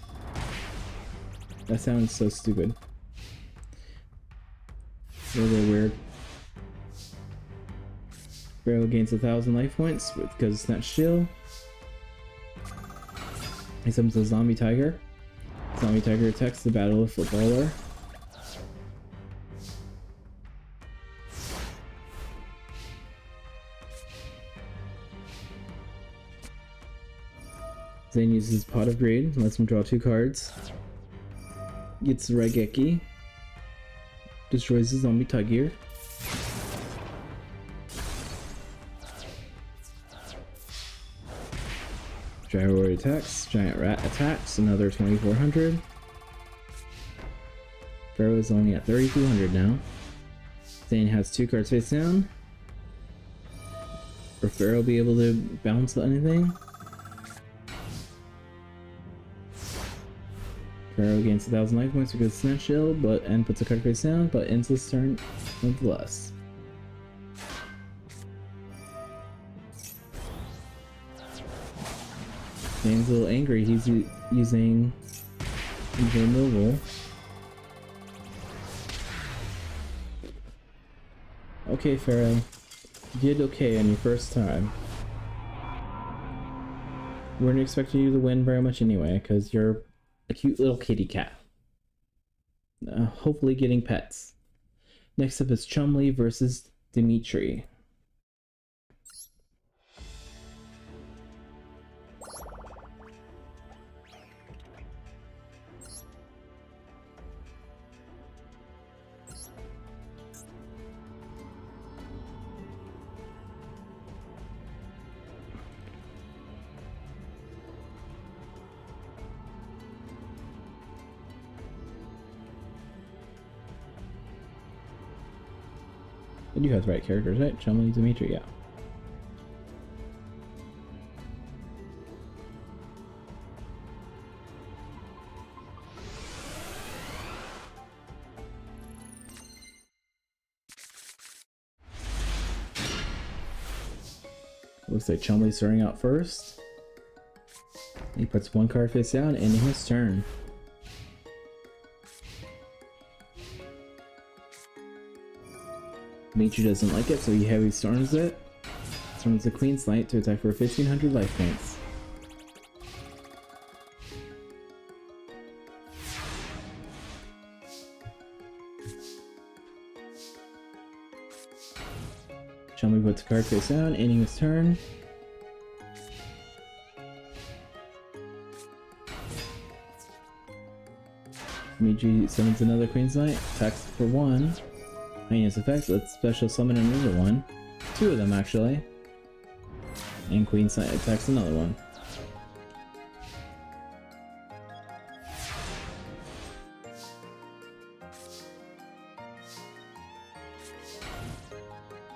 [SPEAKER 1] That sounds so stupid. Really weird. Pharaoh gains 1,000 life points because it's not shield. He summons a Zombie Tiger. Zombie Tiger attacks the Battle of Footballer. Then uses Pot of Greed, lets him draw 2 cards. Gets the Raigeki. Destroys the Zombie Tiger. Gyroid attacks, Giant Rat attacks, another 2,400. Pharaoh is only at 3,200 now. Zane has 2 cards face down. Will Pharaoh be able to bounce anything? Pharaoh gains 1,000 life points because Snatch Shield, and puts a card face down, but ends his turn nonetheless. Zane's a little angry. He's using removal. Okay, Pharaoh. You did okay on your first time. We weren't expecting you to win very much anyway, because you're a cute little kitty cat. Hopefully getting pets. Next up is Chumley versus Dimitri. I do have the right characters, right? Chumley, Dimitri, yeah. Looks like Chumley's starting out first. He puts 1 card face down, ending his turn. Dimitri doesn't like it, so he heavy storms it. Storms the Queen's Light to attack for 1,500 life points. Chumley puts a card face down, ending his turn. Dimitri summons another Queen's Light, attacks for 1. Heinous effect, let's special summon another one. 2 of them actually. And Queen's Light attacks another one.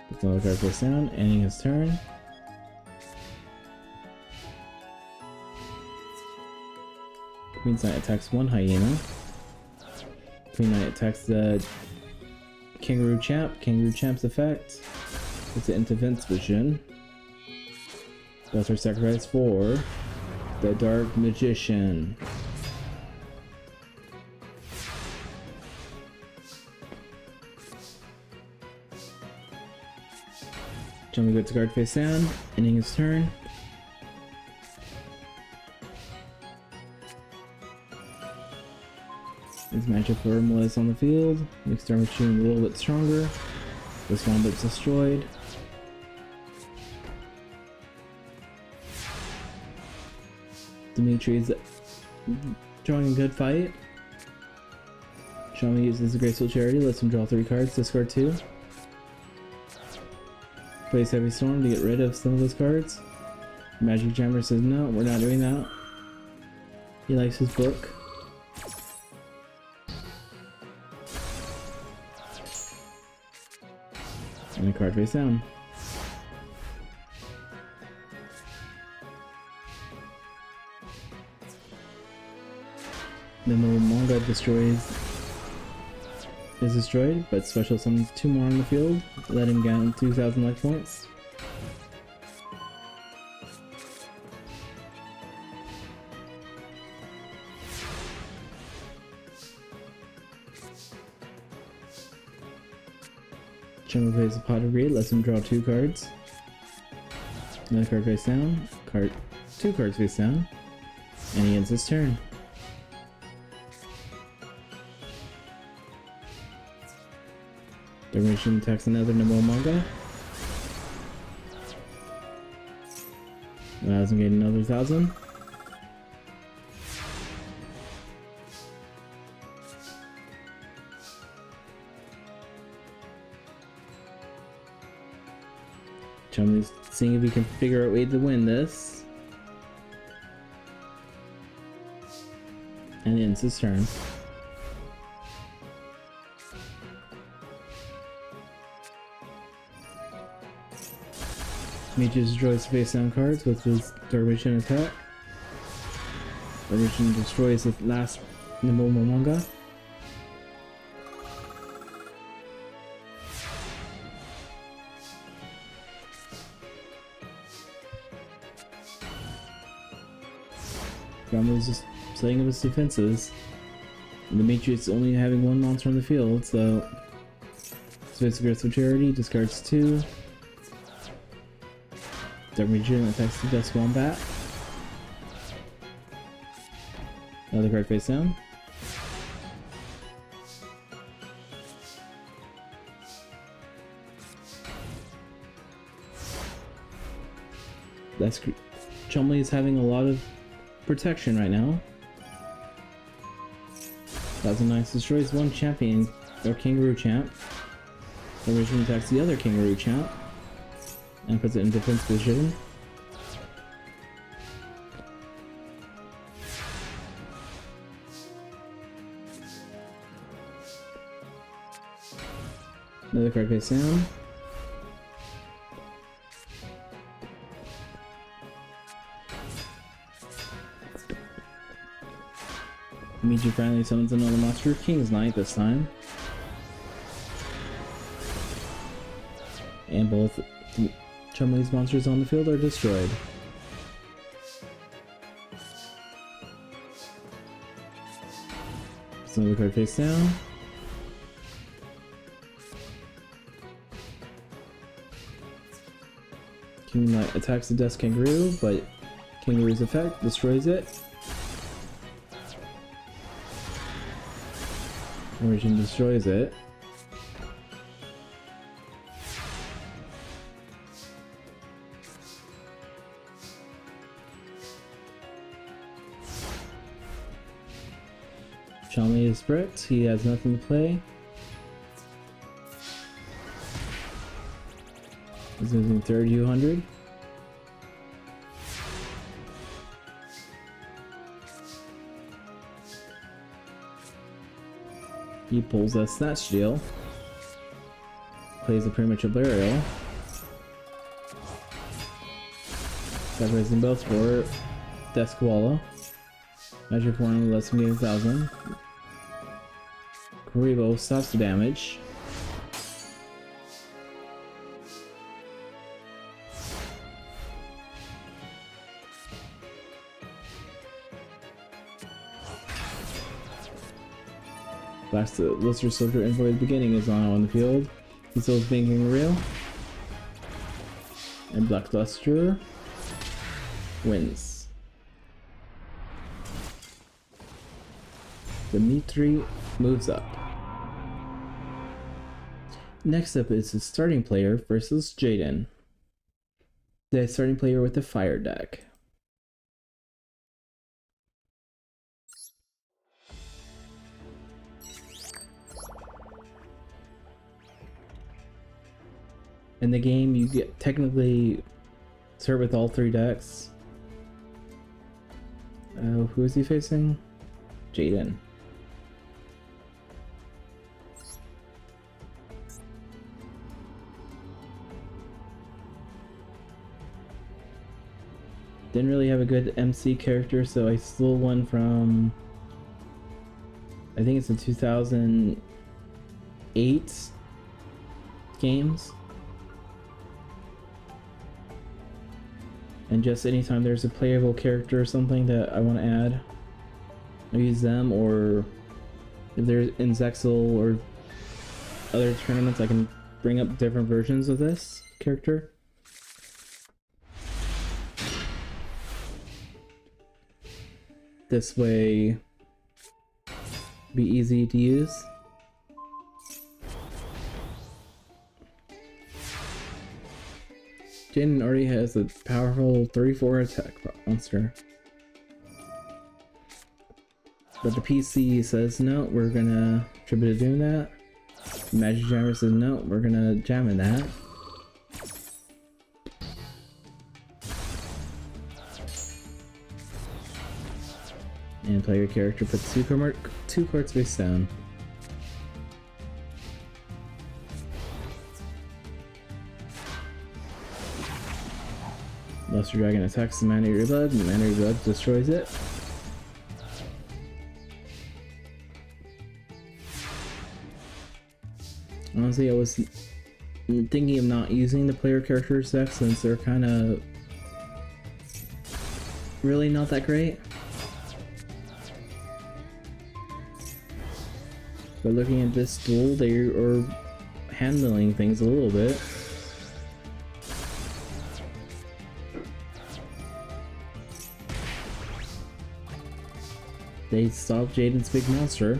[SPEAKER 1] Puts another card face down, ending his turn. Queen's Light attacks 1 hyena. Queen Light attacks the Kangaroo Champ. Kangaroo Champ's effect. Puts it into Vince Vision. Does her sacrifice for the Dark Magician. Chumley puts a card face down, ending his turn. His magic formula is on the field. Makes Dark Machine a little bit stronger. This one gets destroyed. Dimitri is drawing a good fight. Shami uses the Graceful Charity, lets him draw 3 cards, discard 2. Plays Heavy Storm to get rid of some of those cards. Magic Jammer says no, we're not doing that. He likes his book. And a card face down. Then the manga is destroyed, but special summons 2 more on the field, let him gain 2,000 life points. Chumma plays a Pot of Greed, lets him draw 2 cards. Another card face down, 2 cards face down, and he ends his turn. Duration attacks another Nemo manga. Allows him to get another 1,000. Chumley's seeing if he can figure out a way to win this. And it ends his turn. Dimitri destroys face down cards with his Darwishan attack. Darwishan destroys the last Nemo manga. Grandma's just setting up his defenses. And Dimitri is only having 1 monster on the field, so Space Aggressive Charity discards 2. Dimitri attacks the Dust Wombat. Another card face down. That's Chumley is having a lot of protection right now. 1009 destroys 1 champion or kangaroo champ. Dimitri attacks the other kangaroo champ and puts it in defense position. Another card face down. Dimitri finally summons another monster, King's Knight this time. And both Chumley's monsters on the field are destroyed. So another card face down. King Knight attacks the Dust Kangaroo, but Kangaroo's effect destroys it. Origin destroys it. Chumley is bricked, he has nothing to play. He's losing 3,200. He pulls a Snatch Deal. Plays a Premature Burial. Separates them both for Desk Koala. Magic Form lets him gain 1,000. Karibo stops the damage. Last Luster Soldier Envoy at the beginning is on the field. He still is banking real. And Black Luster wins. Dimitri moves up. Next up is the starting player versus Jaden. The starting player with the fire deck. In the game, you get technically start with all 3 decks. Who is he facing? Jaden. Didn't really have a good MC character, so I stole one from, I think it's in 2008 games. And just anytime there's a playable character or something that I want to add, I use them, or if they're in Zexal or other tournaments, I can bring up different versions of this character. This way, be easy to use. Jaden already has a powerful 34 attack monster. But the PC says no, we're gonna tribute to doing that. Magic Jammer says no, we're gonna jam in that. And player character puts 2 cards face down. Luster Dragon attacks the Mana of your Blood, and the Mana of your Blood destroys it. Honestly, I was thinking of not using the player characters deck since they're kind of really not that great. But looking at this duel, they are handling things a little bit. They stopped Jaden's big monster.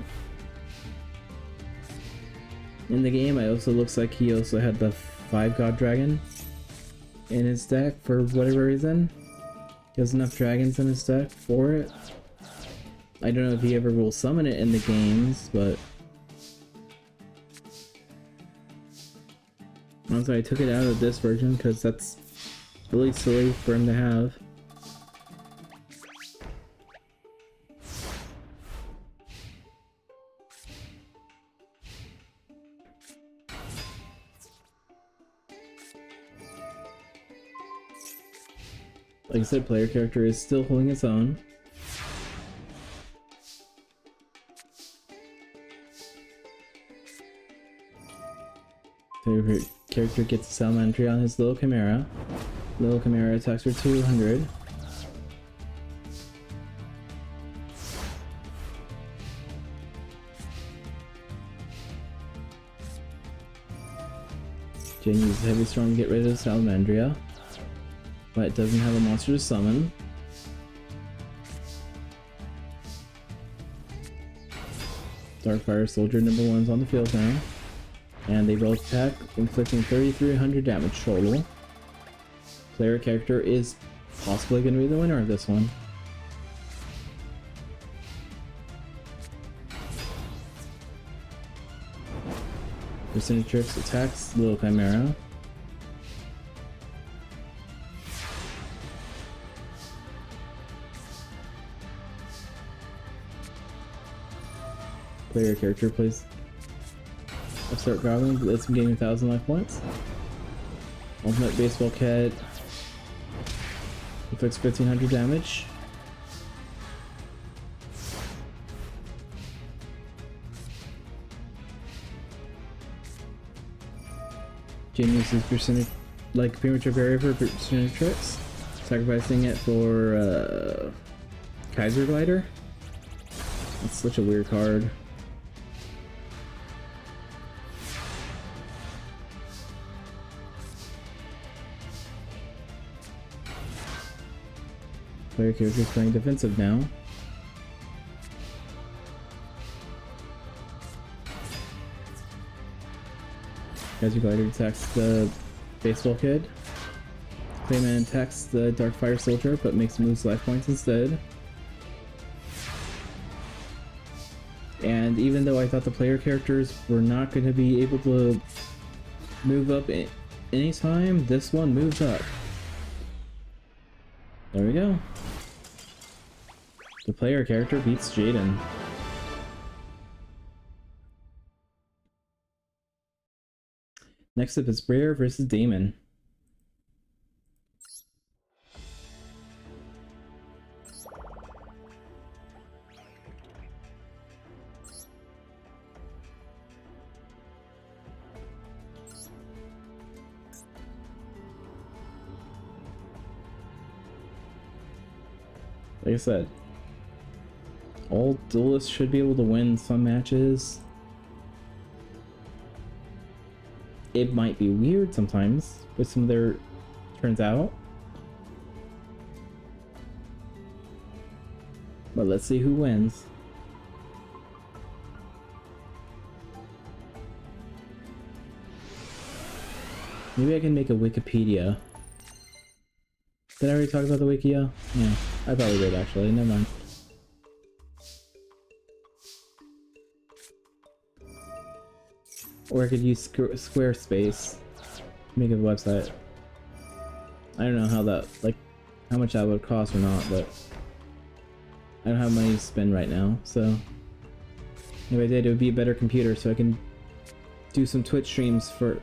[SPEAKER 1] In the game, it also looks like he also had the 5 God Dragon in his deck for whatever reason. He has enough dragons in his deck for it. I don't know if he ever will summon it in the games, but honestly, I took it out of this version because that's really silly for him to have. Like I said, player character is still holding its own. Favorite character gets a Salamander on his Little Chimera. Little Chimera attacks for 200. Jane uses Heavy Storm to get rid of Salamandria, but it doesn't have a monster to summon. Darkfire Soldier #1's on the field now, and they both attack, inflicting 3,300 damage total. Player character is possibly going to be the winner of this one. Percentatrix attacks Little Chimera. Player character plays Upstart Goblin, lets him gain 1,000 life points. Ultimate Baseball Cat inflicts 1,500 damage. Jane uses Premature Barrier for Percentatrix, sacrificing it for Kaiser Glider. That's such a weird card. Player character is playing defensive now. Kaiser Glider attacks the Baseball Kid. Clayman attacks the Darkfire Soldier, but makes him lose life points instead. And even though I thought the player characters were not going to be able to move up anytime this one moves up. There we go. The player character beats Jaden. Next up is Briar versus Damon. Like I said, all duelists should be able to win some matches. It might be weird sometimes with some of their turns out. But let's see who wins. Maybe I can make a Wikipedia. Did I already talk about the Wikia? Yeah, I probably did actually, never mind. Or I could use Squarespace to make a website. I don't know how that, like, how much that would cost or not, but I don't have money to spend right now, so if I did, it would be a better computer so I can do some Twitch streams for...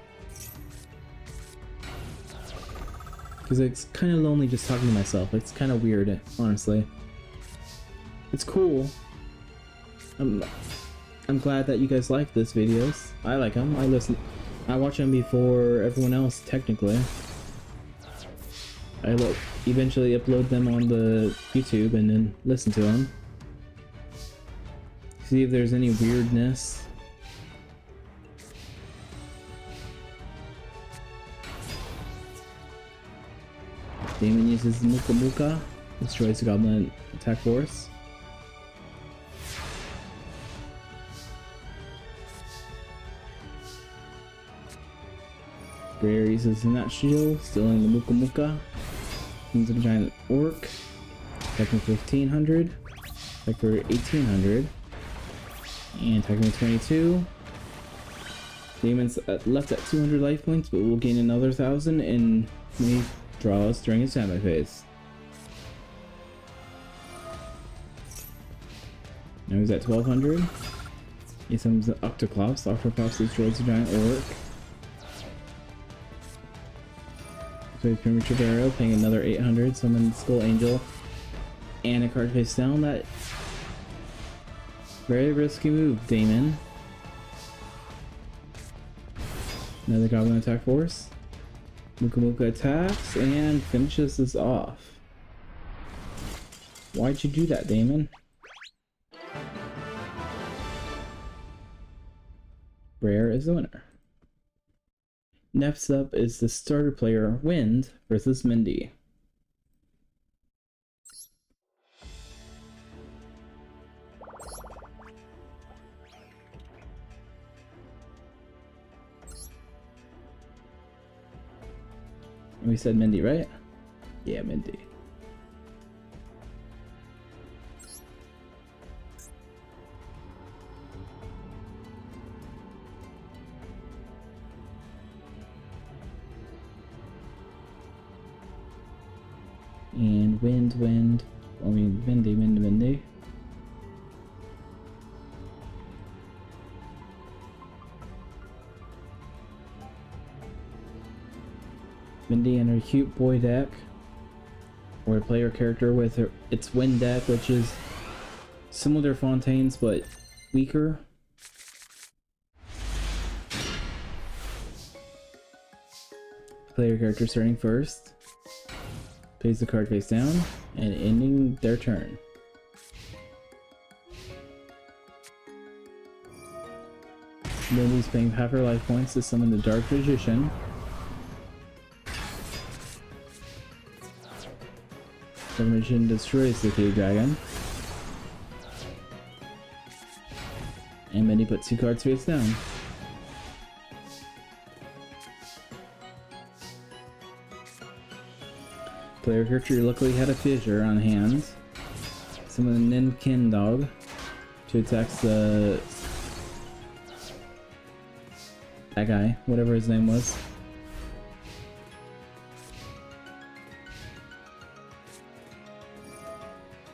[SPEAKER 1] Because it's kind of lonely just talking to myself. It's kind of weird, honestly. It's cool. I'm glad that you guys like these videos. I like them. I watch them before everyone else, technically. I eventually upload them on the YouTube and then listen to them. See if there's any weirdness. Damon uses Muka Muka, destroys the goblin attack force. Briar uses Nut Shield, stealing the Muka Muka. Kings of a Giant Orc, attacking for 1500, attack for 1800, and attacking for 22. Damon's left at 200 life points, but will gain another 1000 in many draws during his standby phase. Now he's at 1200. He summons the Octoclops. The Octoclops destroys the Giant Orc. So he's Premature Arrow, paying another 800. Summon Skull Angel. And a card face down. That very risky move, Damon. Another Goblin Attack Force. Muka Muka attacks and finishes this off. Why'd you do that, Damon? Briar is the winner. Next up is the starter player Wind versus Mindy. We said Mindy, right? Yeah, Mindy. And Wind. I mean, Mindy. Mindy and her cute boy deck, or a player character with its Wind deck, which is similar to Fontaine's but weaker. Player character starting first, plays the card face down, and ending their turn. Mindy's paying half her life points to summon the Dark Magician. The Magician destroys the Cave Dragon. And Mindy puts 2 cards face down. Player character luckily had a fissure on hand. Summon the Ninkin Dog to attack that guy, whatever his name was.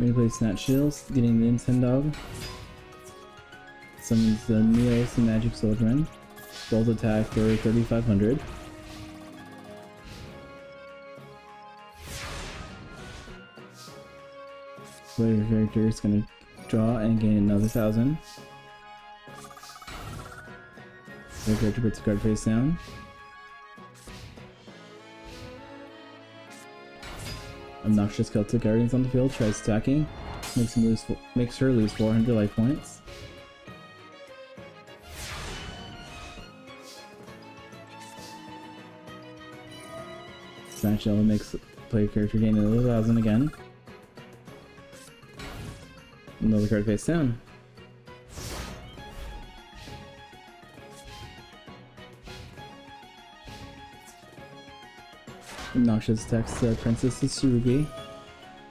[SPEAKER 1] We're gonna play Snatch Shields, getting the Instant Dog. Summons the Neos and Magic Soldierman. Both attack for 3,500. Player character is gonna draw and gain another 1,000. Player character puts the card face down. Obnoxious Celtic Guardians on the field, tries attacking, makes her lose 400 life points. Snatch Shell makes player character gain another 1,000 again. Another card face down. Obnoxious attacks the Princess Tsurugi.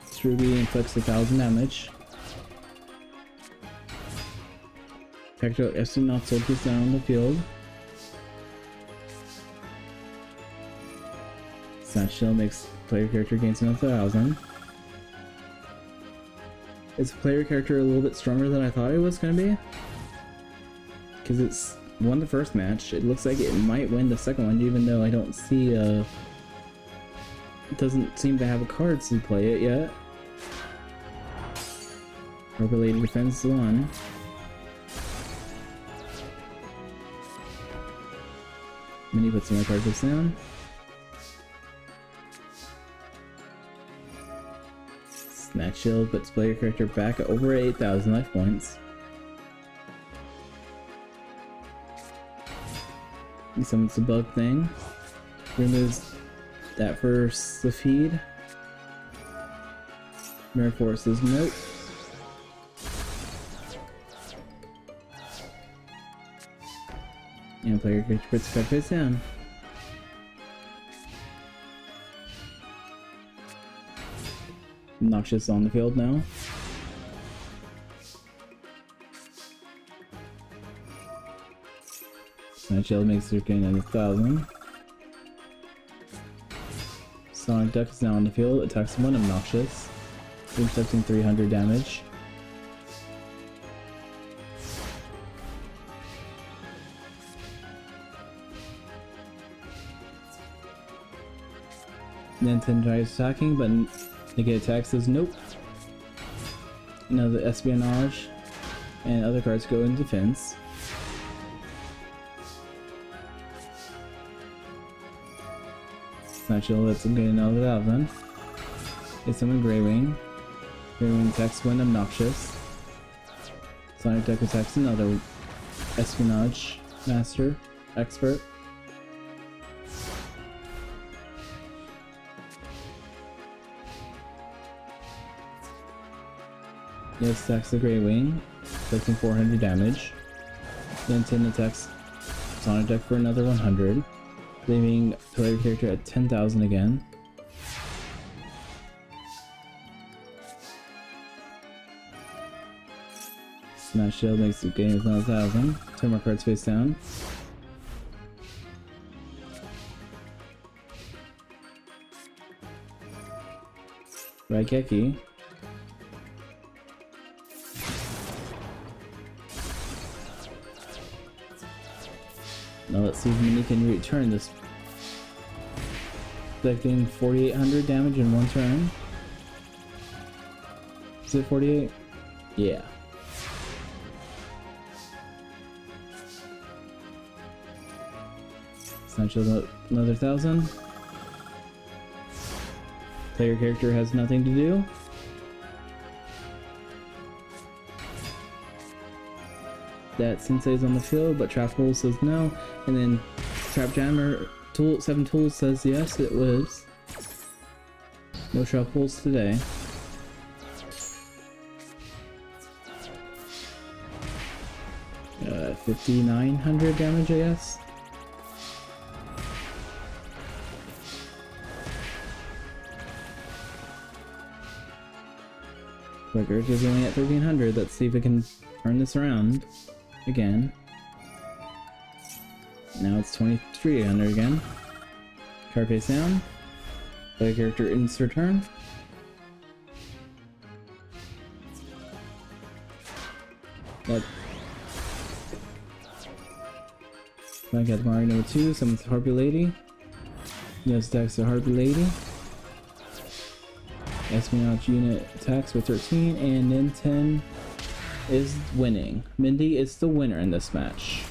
[SPEAKER 1] Tsurugi inflicts 1,000 damage. Tactical astronaut soldiers down on the field. Snatch Shell makes player character gains another 1,000. Is player character a little bit stronger than I thought it was gonna be? Because it's won the first match. It looks like it might win the second one, even though I don't see it doesn't seem to have a card to play it yet. Related defense 1. Mini puts my card face down. Snatch Shield puts player character back over 8,000 life points. He summons the bug thing. Removes that for the feed. Mirror Force says nope. And player character puts the card face down. Obnoxious on the field now. Snatch Shield makes her gain another 1,000. Sonic Duck is now on the field, attacks one Obnoxious, inflicting 300 damage. Nintendo tries attacking, but negative attack says nope. Another Espionage, and other cards go in defense. Snatch Shield lets him get another 1,000. They summon Greywing. Greywing attacks one Obnoxious. Sonic Duck attacks another Espionage Master Expert. Yes, attacks the Greywing, inflicting 400 damage. Then Tin attacks Sonic Duck for another 100, leaving player character at 10,000 again. Snatch Shield makes the game with another 1,000. 2 more cards face down. Raigeki. Now let's see if Mini can return this. Inflicting 4,800 damage in one turn. Is it 48? Yeah. Snatch another 1,000. Player character has nothing to do. That Sensei's on the field, but Trap Hole says no, and then Trap Jammer 7 Tools says yes, it was. No Trap Holes today. Uh, 5,900 damage, I guess. Quicker is only at 1,300. Let's see if it can turn this around again. Now it's 2,300 again. Card face down. Play character ends her turn. That. I got Mario number 2, summons Harpy Lady. Yes, attacks the Harpy Lady. Espionage unit attacks for 13, and then 10 is winning. Mindy is the winner in this match.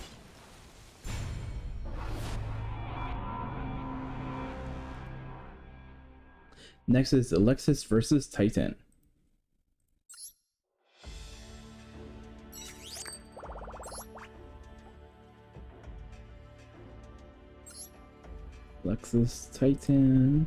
[SPEAKER 1] Next is Alexis versus Titan. Alexis, Titan.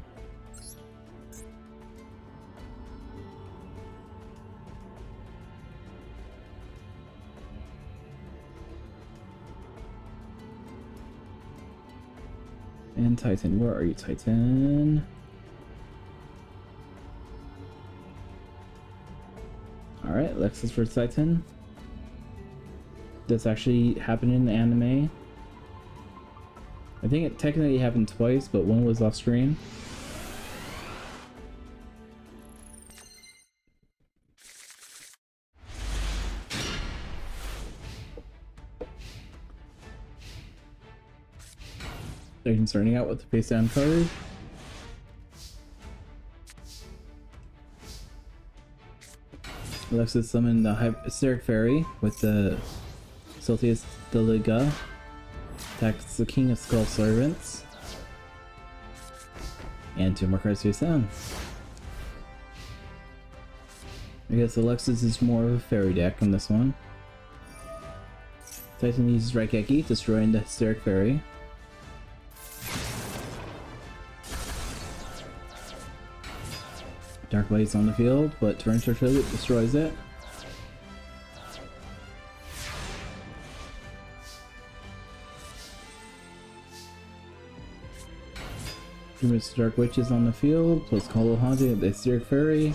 [SPEAKER 1] And Titan, where are you, Titan? Alright, Alexis versus Titan. This actually happened in the anime. I think it technically happened twice, but one was off screen. Titan starting out with the face down card. Alexis summoned the Hysteric Fairy with the Sultius Deliga. Attacks the King of Skull Servants. And 2 more cards face down. I guess Alexis is more of a fairy deck on this one. Titan uses Raigeki, destroying the Hysteric Fairy. Dark Blade's on the field, but Torrential Tribute destroys it. Dark Witch is on the field, plus Call of Haunted, the Hysteric Fairy.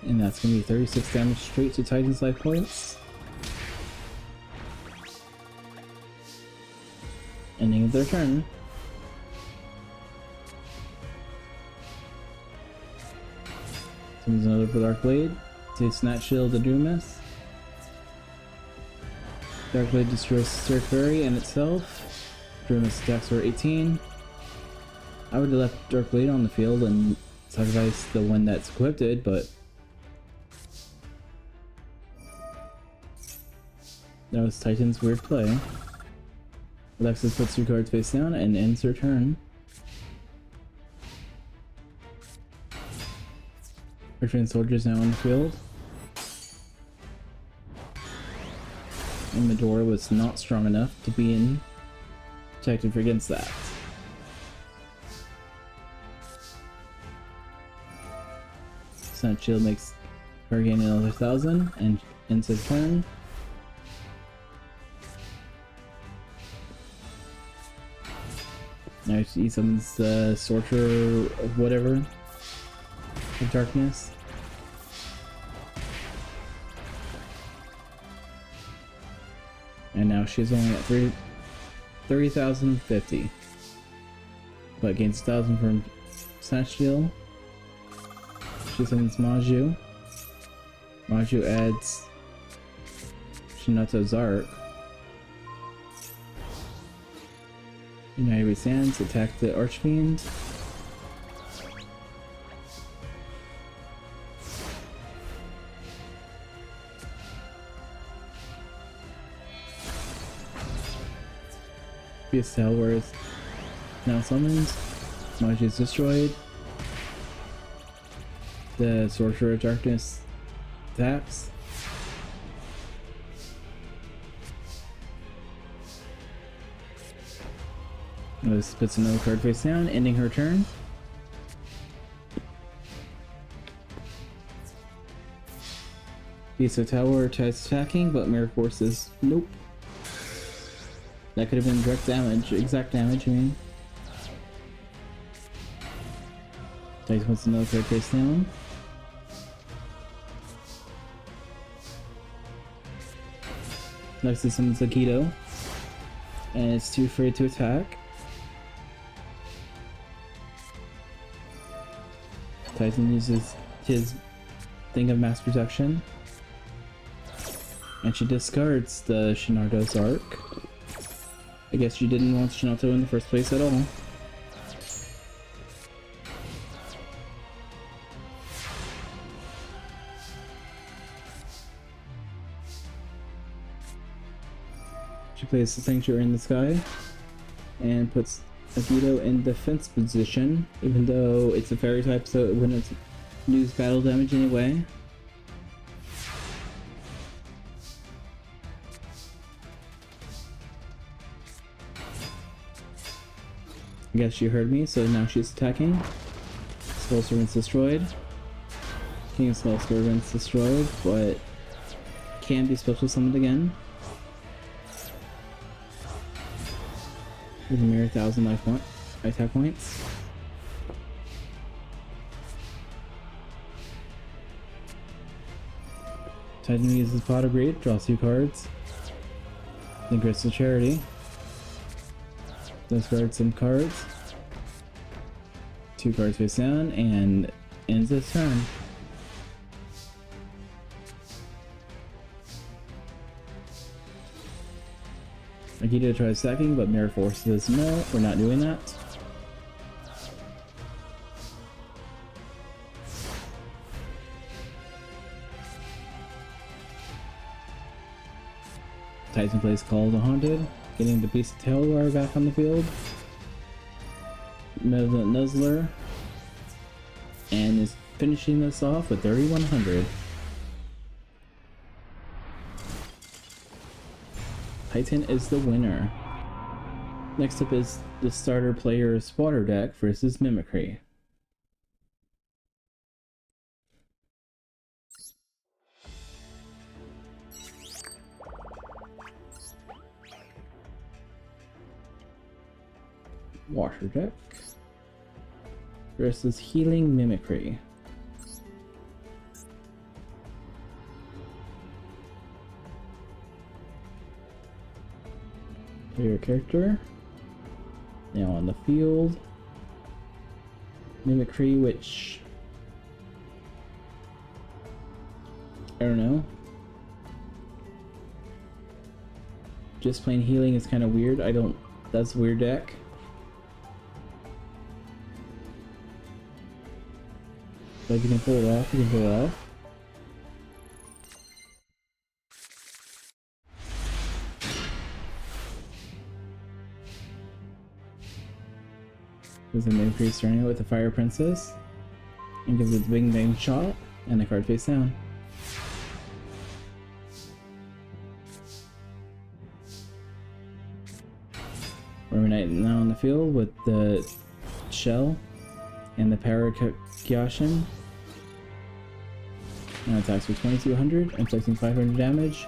[SPEAKER 1] And that's going to be 36 damage straight to Titan's life points. Ending of their turn. Summons another Dark Blade to Snatch Shield the Doomus. Dark Blade destroys Hysteric Fairy and itself. Doomus attacks for 18. I would have left Dark Blade on the field and sacrificed the one that's equipped, but that was Titan's weird play. Alexis puts 2 cards face down and ends her turn. Her trained soldiers now on the field. And Medora was not strong enough to be protected against that. Snatch Shield makes her gain another 1,000 and ends her turn. Now she summons the Sorcerer of whatever. Of Darkness. And now she's only at 30,050. But gains 1,000 from Snatch Shield. She summons Maju. Maju adds Shinato's Arc. United Sands attack the Archfiend. Fierce Tower is now summoned. Maju is destroyed. The Sorcerer of Darkness attacks. This puts another card face down, ending her turn. Beast of Tower tries attacking, but Mirror Forces, nope. That could have been direct damage, exact damage, I mean. Titan puts another card face down. Next is summons Akito. And it's too afraid to attack. Titan uses his thing of mass protection. And she discards the Shinardo's Arc. I guess she didn't want Shinato in the first place at all. She places the Sanctuary in the sky and puts Agito in defense position, even though it's a fairy type, so it wouldn't lose battle damage anyway. I guess she heard me, so now she's attacking. Skull Servant's destroyed. King of Skull Servant's destroyed, but can be special summoned again. With a mere 1,000 attack points. Titan uses Pot of Greed, draws 2 cards. Then Crystal Charity. Discard some cards. 2 cards face down, and ends its turn. Akita tries stacking, but Mirror Force says no, we're not doing that. Tyson plays Call of the Haunted, getting the Beast of Tailwire back on the field. Malevolent Nuzzler, and is finishing this off with 3,100. Titan is the winner. Next up is the starter player's water deck versus Mimicry. Water deck versus Healing Mimicry. Your character now on the field. Mimicry, which I don't know. Just plain healing is kind of weird. That's a weird deck. But if you can pull it off, you can pull it off. There's a Mimicry starting out with the Fire Princess, and gives it the Bing Bang shot, and a card face down. Knight now on the field with the Shell and the Kyoshin. Now attacks for 2,200, inflicting 500 damage.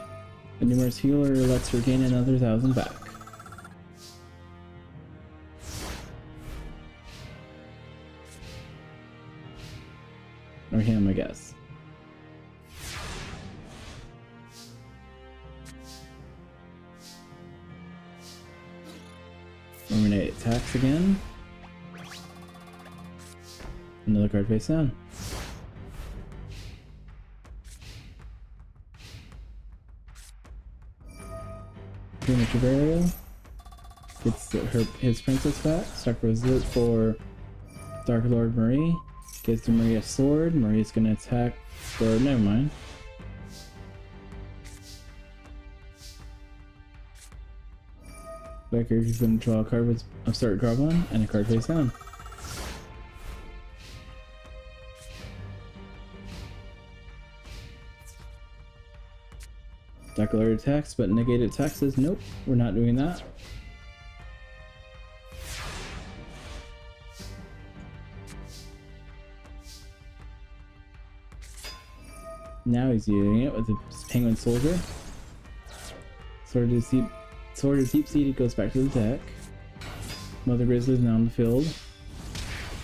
[SPEAKER 1] The numerous healer lets her gain another 1,000 back. Or him, I guess. Knight attacks again. Another card face down. Dimitri Burial gets his princess back. Stark Resolute for Dark Lord Marie. Gives to Marie a sword. Marie's gonna attack for. Never mind. Becker is gonna draw a card with a start draw one and a card face down. Dark Lord attacks, but negated attack says nope, we're not doing that. Now he's using it with the Penguin Soldier. Sword is deep seated, goes back to the deck. Mother Grizzly is now on the field.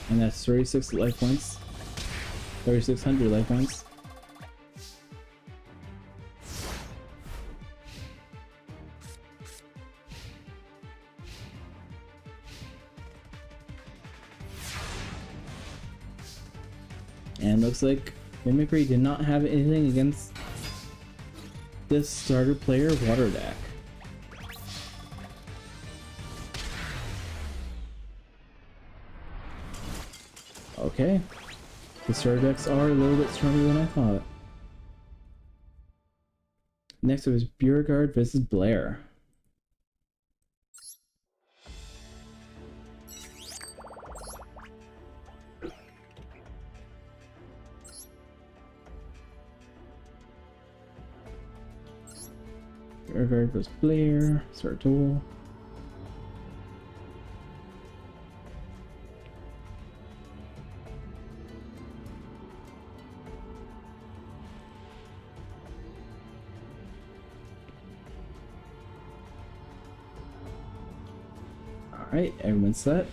[SPEAKER 1] And that's 36 life points. 3,600 life points. And looks like Mimicry did not have anything against this starter player water deck. Okay, the starter decks are a little bit stronger than I thought. Next it was Beauregard versus Blair. Beauregard versus Blair, start duel. Alright, everyone's set.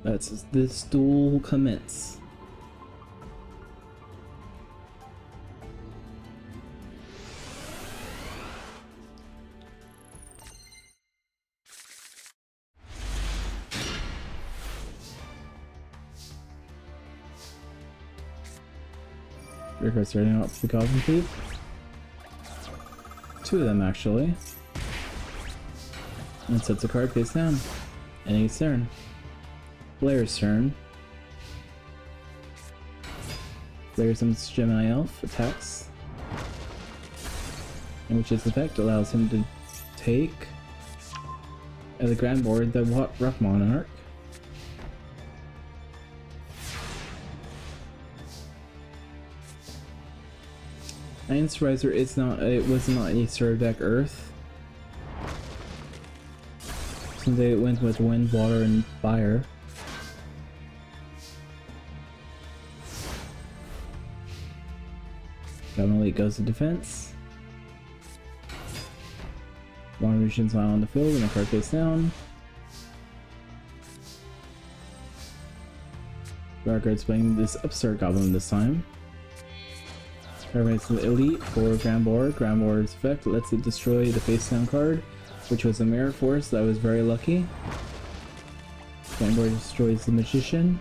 [SPEAKER 1] Let's this duel commence. We're starting out with the Goblin Thief. Two of them actually. And sets a card face down. Ending his turn. Blair's turn. Blair summons Gemini Elf, attacks. In which its effect allows him to take as a grand board the Rock Monarch. Ice Riser is not, it was not a starter deck Earth. Since it went with Wind, Water, and Fire. Goblin Elite goes to defense. One Magician's Smile on the field and a card face down. Beauregard's playing this Upstart Goblin this time. Everybody's Elite for Grand Board. Grand Board's effect lets it destroy the face down card, which was a Mirror Force. That was very lucky. Grand Board destroys the Magician.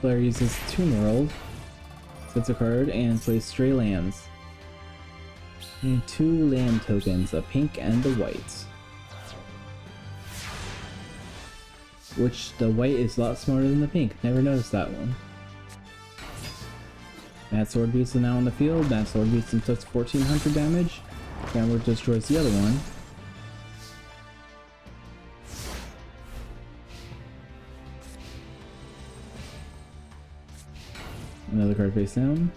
[SPEAKER 1] Blair uses Toon World, sets a card, and plays Stray Lambs. And two land tokens, a pink and a white. Which the white is a lot smarter than the pink. Never noticed that one. Mad Sword Beast is now on the field. Mad Sword Beast inflicts 1400 damage. Gambler destroys the other one. Another card face down.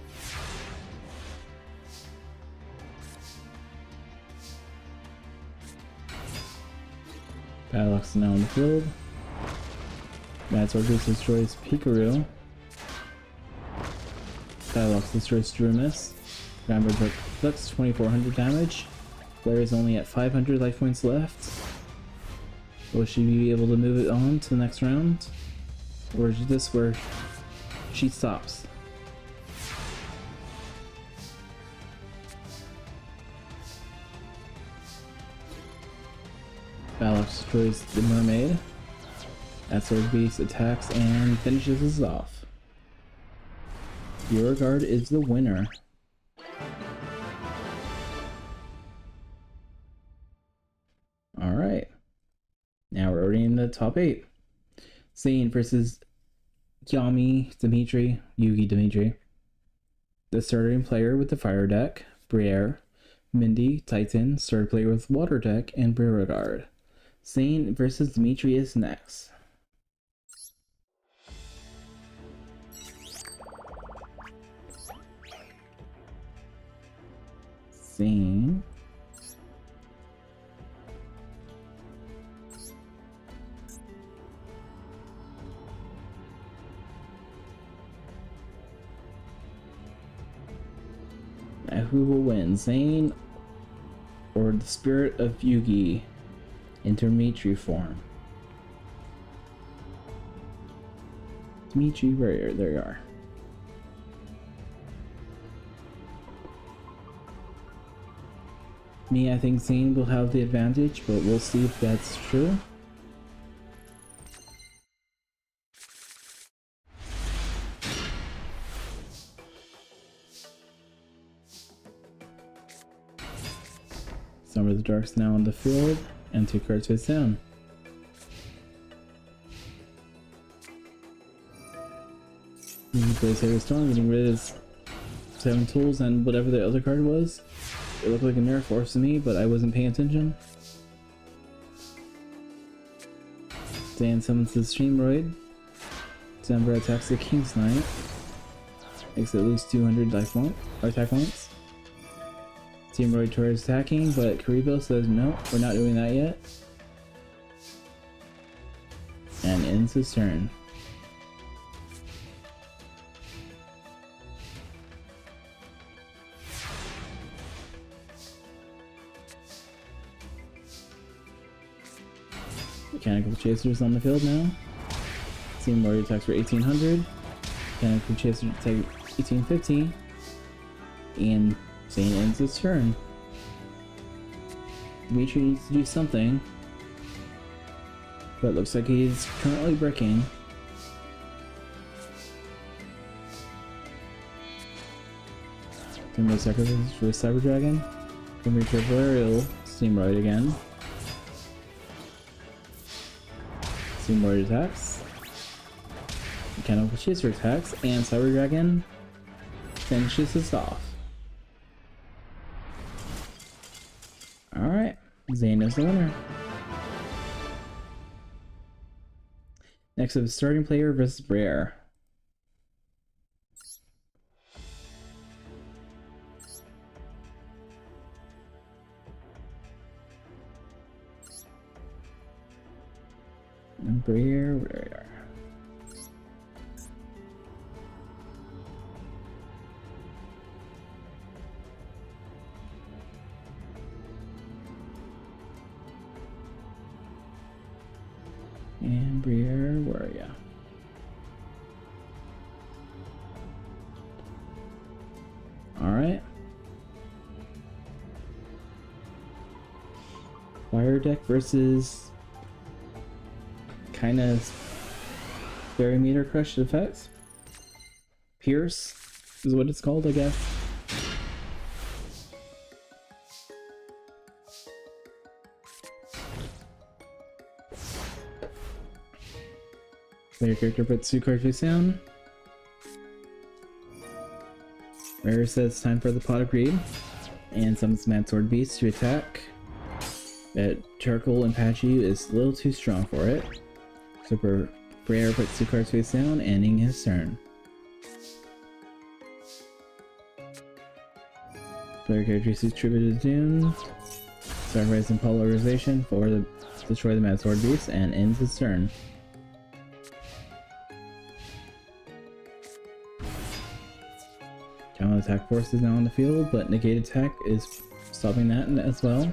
[SPEAKER 1] Battleaxe is now on the field. Mad Sword Beast destroys Pikachu. Battleaxe destroys Drumus. Gambler inflicts 2400 damage. Blair is only at 500 life points left. Will she be able to move it on to the next round? Or is this where she stops? Battleaxe destroys the Mermaid. That Sword Beast attacks and finishes us off. Beauregard is the winner. Alright. Now we're already in the top 8. Zane versus Yugi, Dimitri. The starting player with the Fire deck, Briere. Mindy, Titan, starter player with Water deck, and Beauregard. Zane versus Dimitri is next. Zane. Now who will win, Zane or the Spirit of Yugi in Dimitri form? Dimitri, there you are. Me, I think Zane will have the advantage, but we'll see if that's true. Summer the Dark's now on the field, and 2 cards face down. Blaze Hair Storm, getting rid of 7 tools and whatever the other card was. It looked like a nerf force to me, but I wasn't paying attention. Dan summons the Streamroid. December attacks the King's Knight. Makes it lose 200 attack points. Streamroid tries attacking, but Karibo says no, we're not doing that yet. And ends his turn. Mechanical Chasers on the field now. Steam Warrior attacks for 1800. Mechanical Chaser attack 1850. And Zane ends his turn. Dimitri needs to do something. But it looks like he's currently bricking. Can we sacrifice for the Cyber Dragon? Can we Traversal Steamroid again? Steamroid attacks. Mechanical Chaser attacks, and Cyber Dragon finishes this off. Alright, Zane is the winner. Next up, starting player versus Rare. And Rare. And Briere, where are ya? Alright. Fire deck versus kind of Barometer Crush effects. Pierce is what it's called, I guess. Player character puts 2 cards face down. Rare says it's time for the Pot of Greed, and summons Mad Sword Beast to attack. That Charcoal and Patchy is a little too strong for it. So Rare puts 2 cards face down, ending his turn. Player character uses Tribute to Dune, sacrifice and Polarization for the destroy the Mad Sword Beast, and ends his turn. Counter attack force is now on the field, but negate attack is stopping that as well.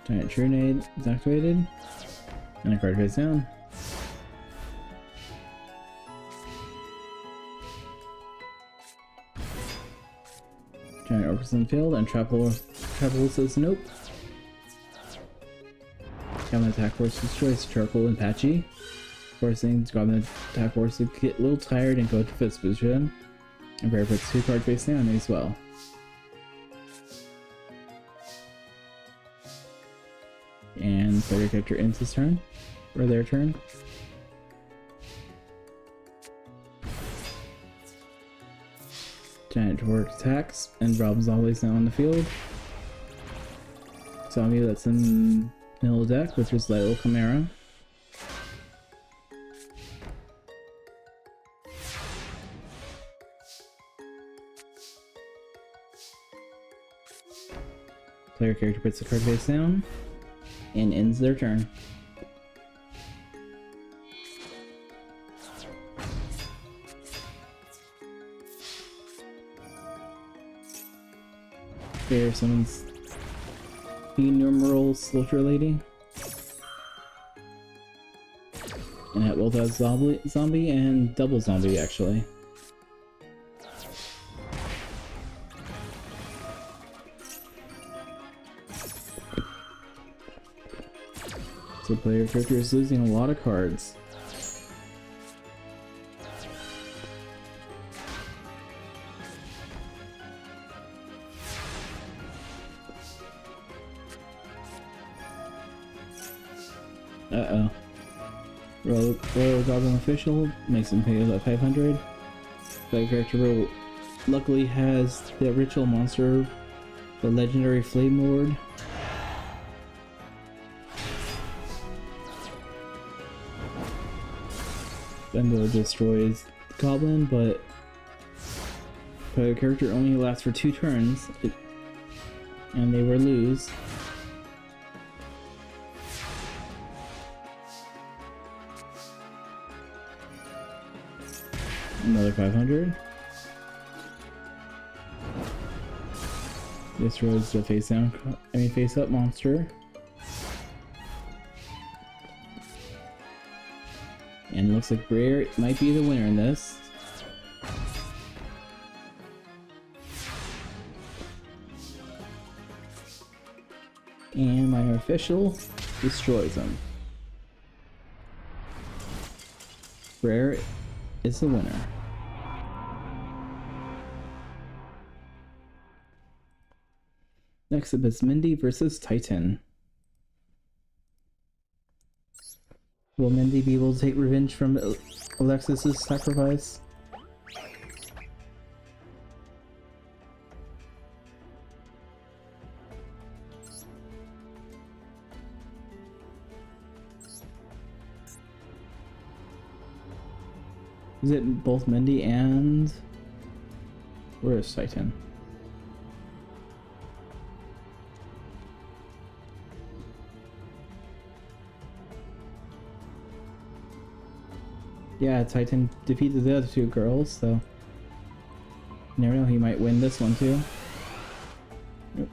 [SPEAKER 1] Giant Trunade is activated, and a card face down. Giant Orcus on the field, and Travel says nope. Goblin Attack Force destroys Charcoal and Patchy, forcing Goblin Attack Force to get a little tired and go to fifth position. And Bear puts 2 cards face down as well. And player character ends his turn, or their turn. Giant Torque attacks, and Rob's always now on the field. Zombie that's in middle deck, which is Lilo Chimera. Player character puts the card face down and ends their turn. Here summons B numeral Slaughter Lady. And it both has zombie and double zombie actually. So player character is losing a lot of cards. Uh-oh. Royal Goblin Official makes him pay about 500. That character luckily has the ritual monster, the legendary Flame Lord. Bendo destroys the Goblin, but the character only lasts for 2 turns, and they will lose. Another 500. Destroys the face up monster. And looks like Brer might be the winner in this. And my official destroys him. Brer is the winner. Next up is Mindy versus Titan. Will Mindy be able to take revenge from Alexis's sacrifice? Is it both Mindy and... where is Titan? Yeah, Titan defeated the other 2 girls, so... you never know, he might win this one too. Yep.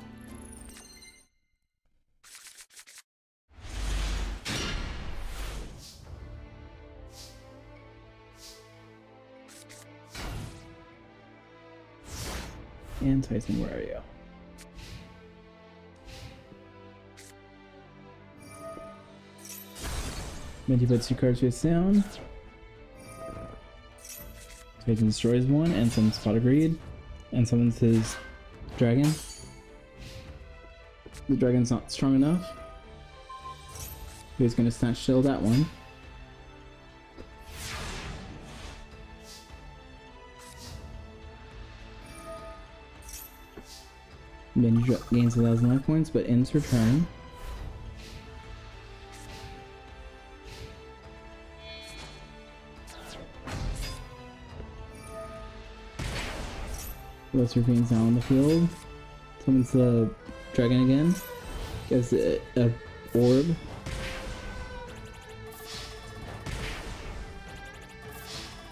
[SPEAKER 1] And Titan, where are you? Minty puts 2 cards face down. Titan destroys one and summons Pot of Greed. And summons his dragon. The dragon's not strong enough. He's gonna snatch shield that one. Mindy gains 1,000 life points, but ends her turn. Lesser Fiend's now on the field. Summons the dragon again. Gets a orb.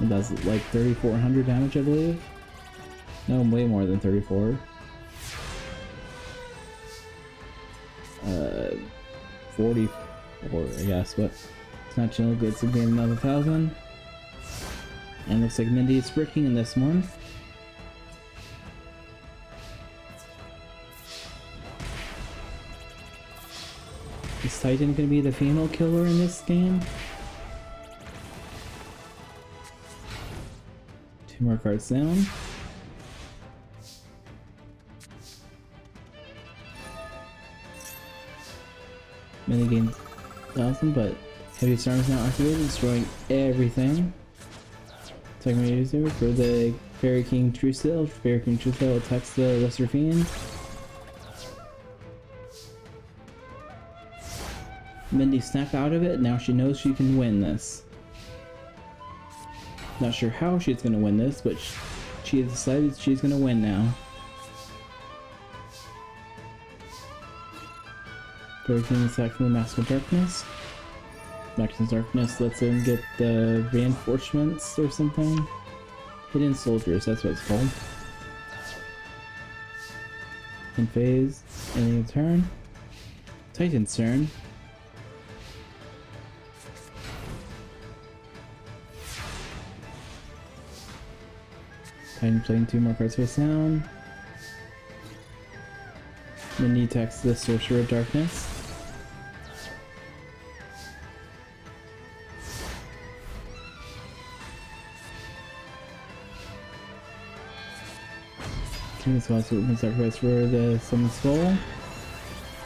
[SPEAKER 1] It does like 3,400 damage, I believe. No, way more than 34. 44, I guess, but it's not generally good, so gain another 1,000. And looks like Mindy is bricking in this one. Is Titan gonna be the female killer in this game? 2 more cards down. Mindy gains 1,000, but Heavy Storm is now activated, destroying everything. Second user for the Fairy King Truesail. Fairy King Truesail attacks the Lesser Fiend. Mindy snapped out of it, now she knows she can win this. Not sure how she's gonna win this, but she has decided she's gonna win now. Fairy King attack from the Mask of Darkness. Mask of Darkness lets him get the reinforcements or something. Hidden Soldiers, that's what it's called. In phase, ending of turn. Titan's turn. Titan playing 2 more cards face down. Mindy attacks the Sorcerer of Darkness. King is also open sacrifice for the Summoned Skull.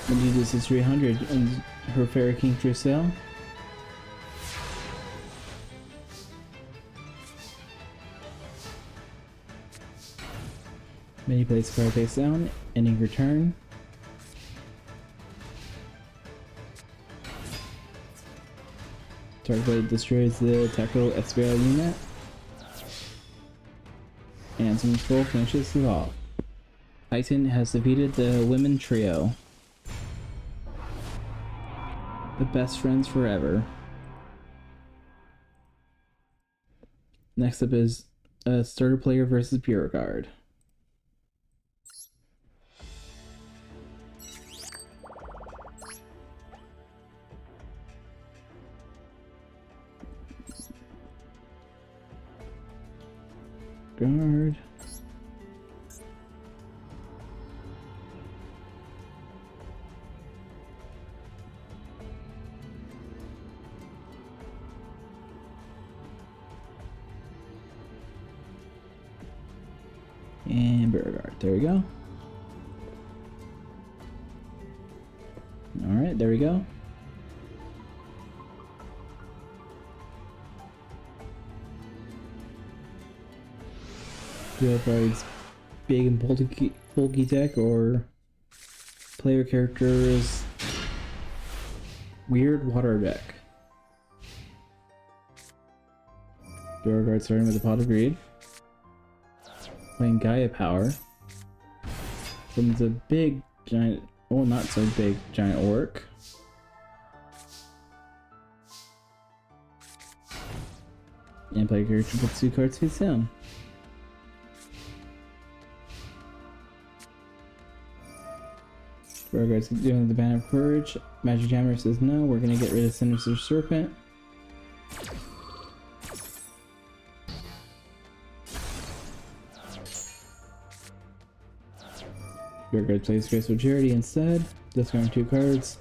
[SPEAKER 1] Mindy uses 300 and her Fairy King Truesail. Mini plays card face down, ending your turn. Target blade destroys the Taco Espero unit. And some full finishes it off. Titan has defeated the women trio. The best friends forever. Next up is a starter player versus Beauregard. Guard. And Beauregard. There we go. Alright, there we go. Beauregard's big and bulky deck, or player character's weird water deck. Beauregard starting with a Pot of Greed. Playing Gaia Power. Summons a big giant, oh not so big, giant orc. And play a character with 2 cards face down. Beauregard's doing the Banner of Courage. Magic Jammer says no, we're gonna get rid of Sinister Serpent. Beauregard plays Graceful Charity instead, discarding 2 cards.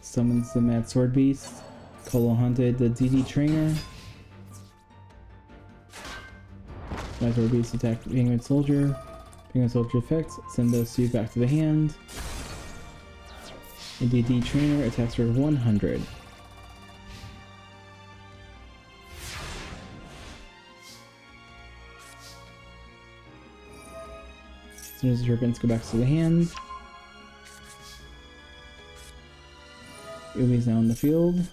[SPEAKER 1] Summons the Mad Sword Beast. Colohante the DD Trainer. Mad Sword Beast attack Penguin Soldier. Penguin Soldier effect, send those 2 back to the hand. And DD Trainer attacks for 100. As soon as the Serpents go back to the hand. Yugi's now in the field.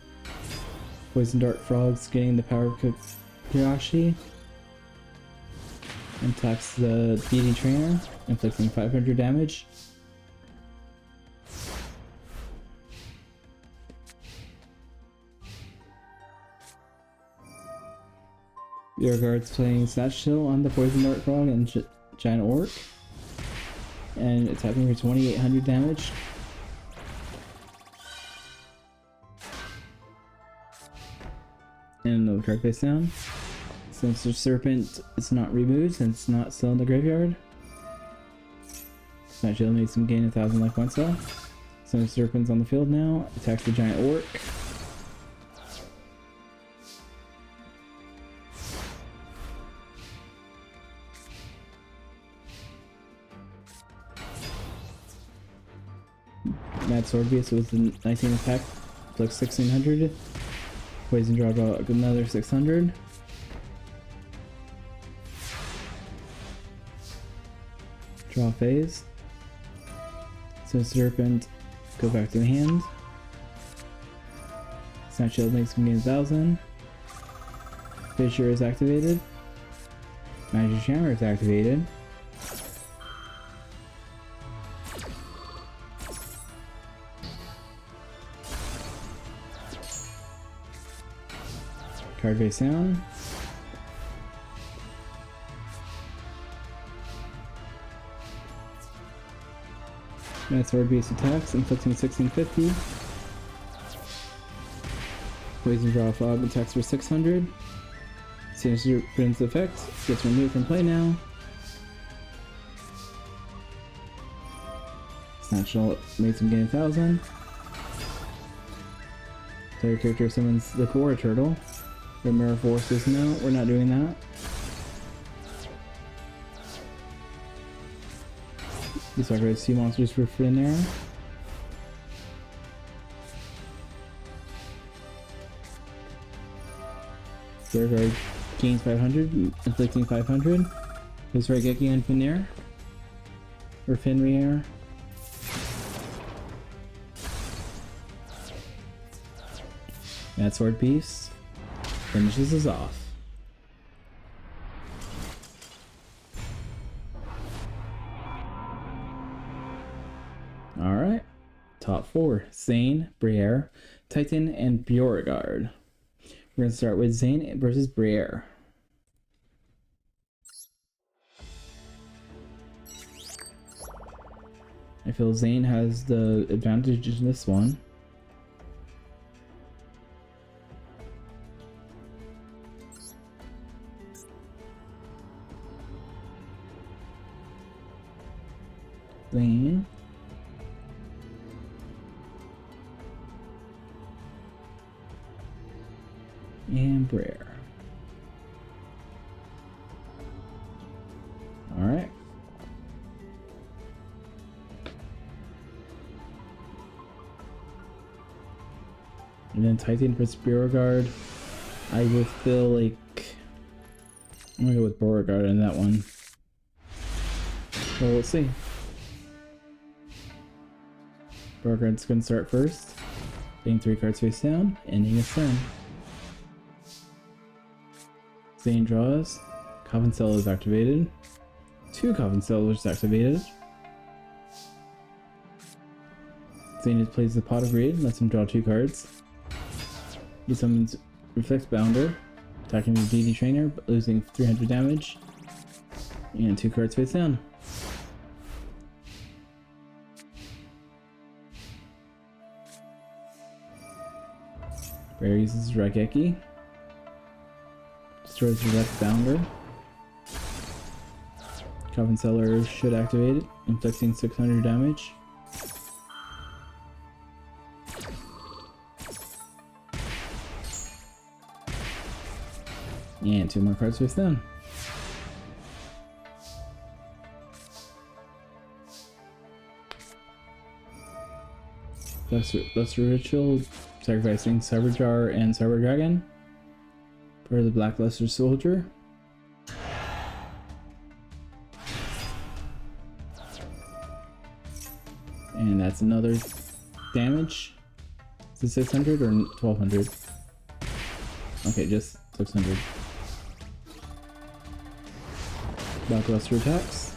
[SPEAKER 1] Poison Dart Frogs getting the power of Kirashi. Attacks the DD Trainer, inflicting 500 damage. Beauregard's playing Snatch Chill on the Poison Dart Frog and Giant Orc. And attacking for 2800 damage. And another card face down. Since the Serpent is not removed, since it's not still in the graveyard. Snatch Chill makes him gain 1000 life points though. So the Serpent's on the field now, attacks the Giant Orc. Mad Sword Beast with the 19 attack, like 1600. Poison Draw another 600. Draw phase. So Serpent, go back to the hand. Snatch Shield makes him gain 1000. Fissure is activated. Magic Hammer is activated. Card face down. Mad Sword Beast attacks, inflicting 1650. Poison Draw Frog attacks for 600. Sinister Serpent's effect gets removed from play now. Snatch Shield makes him gain 1000. Player character summons the Kora Turtle. The Mirror Force says no, we're not doing that. These are great sea monsters for Fin Arrow. Beauregard gains 500, inflicting 500. Is Raigeki and Finnair? Or Finrear? That sword piece finishes us off. Alright. Top 4. Zane, Briere, Titan, and Beauregard. We're going to start with Zane versus Briere. I feel Zane has the advantage in this one. Zane. And Briere. Alright. And then Titan versus Beauregard. I will feel like I'm gonna go with Beauregard in that one. So we'll see. Beauregard's gonna start first, getting 3 cards face down, ending his turn. Zane draws. Coffin Cell is activated. 2 Coffin Cellars activated. Zane plays the Pot of Greed, lets him draw 2 cards. He summons Reflect Bounder, attacking the DD Trainer, but losing 300 damage. And 2 cards face down. Briere uses Raigeki. Destroys Reflect Bounder. Coffin Cellar should activate it, inflicting 600 damage. And 2 more cards face down. Luster Ritual, sacrificing Cyber Jar and Cyber Dragon for the Black Luster Soldier. And that's another damage. Is it 600 or 1200? Okay, just 600. Black Luster attacks.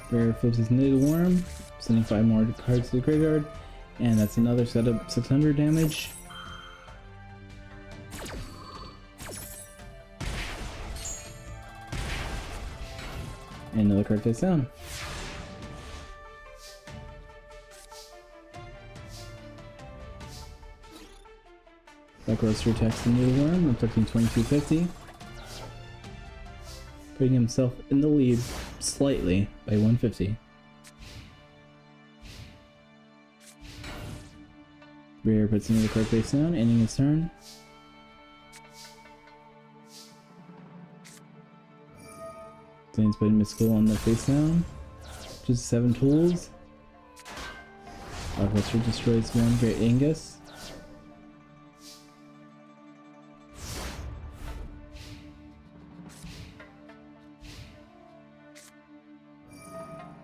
[SPEAKER 1] Briere flips his Knitted Worm, sending 5 more cards to the graveyard, and that's another set of 600 damage. And another card face down. Black Luster attacks the Knitted Worm, inflicting 2250. Putting himself in the lead slightly by 150. Briere puts another card face down, ending his turn. Zane's putting Mystical on the face down. Just 7 tools. Black Luster destroys 1 Great Angus.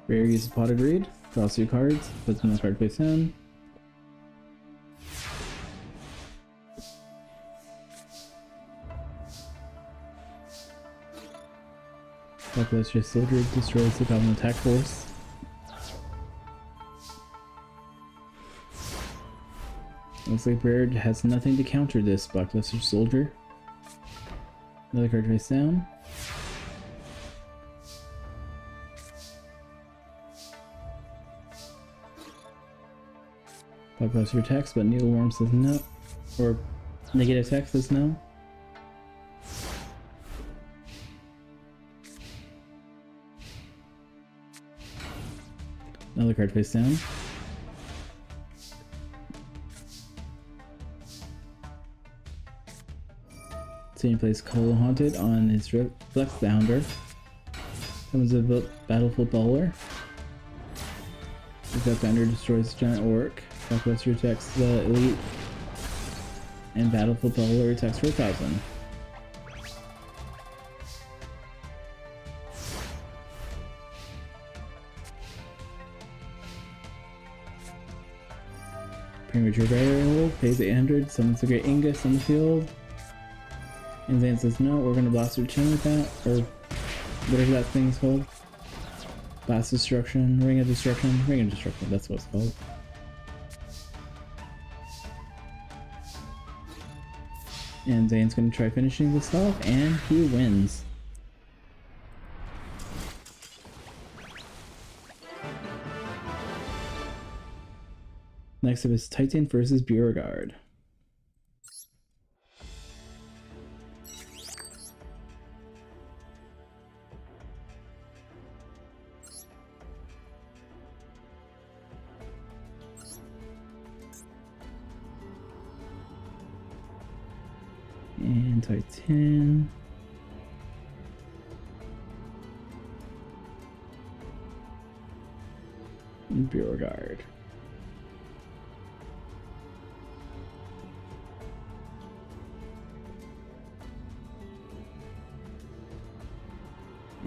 [SPEAKER 1] Briere uses Pot of Greed, draws 2 cards, puts another card face down. Black Luster Soldier destroys the Goblin attack force. Looks like Briere has nothing to counter this Black Luster Soldier. Another card face down. Black Luster attacks, but Needle Worm says no. Or negative attack says no. Another card face down. Zane plays Colo Haunted on his Reflex Bounder. Comes a Battlefield Bowler. Reflex Bounder destroys Giant Orc. Blockbuster attacks the Elite. And Battlefield Brawler attacks for 1,000. Premature Barrel pays 800, summons the Great Angus on the field. And Zan says, no, we're gonna blast your chain with that, or whatever that thing's called. Blast Destruction, Ring of Destruction, that's what it's called. And Zane's gonna try finishing this off, and he wins. Next up is Titan versus Beauregard. And Titan. And Beauregard.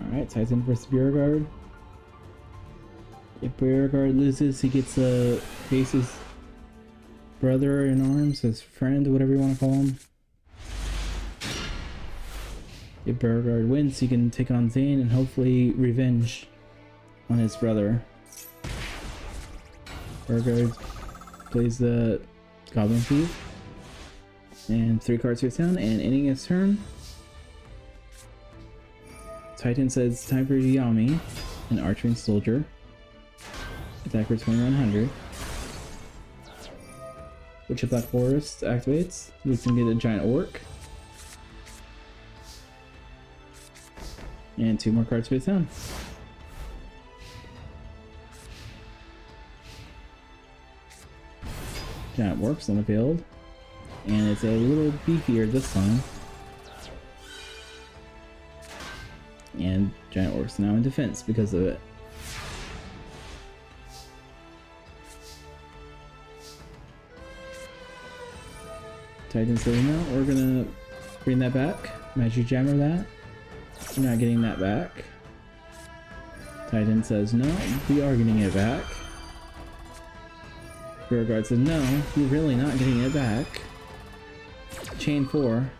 [SPEAKER 1] Alright, Titan versus Beauregard. If Beauregard loses, he gets to face his brother in arms, his friend, whatever you want to call him. If Beauregard wins, he can take on Zane and hopefully revenge on his brother. Beauregard plays the Goblin Thief. And 3 cards face down, and ending his turn. Titan says, time for Yami, an Archering Soldier. Attack for 2100. Witch of Black Forest activates. We can get a Giant Orc. And 2 more cards face down. Giant Orcs on the field. And it's a little beefier this time. And Giant Orcs now in defense because of it. Titan says no, we're gonna bring that back. Magic Jammer that. We're not getting that back. Titan says no, we are getting it back. Beauregard says no, you're really not getting it back. Chain 4.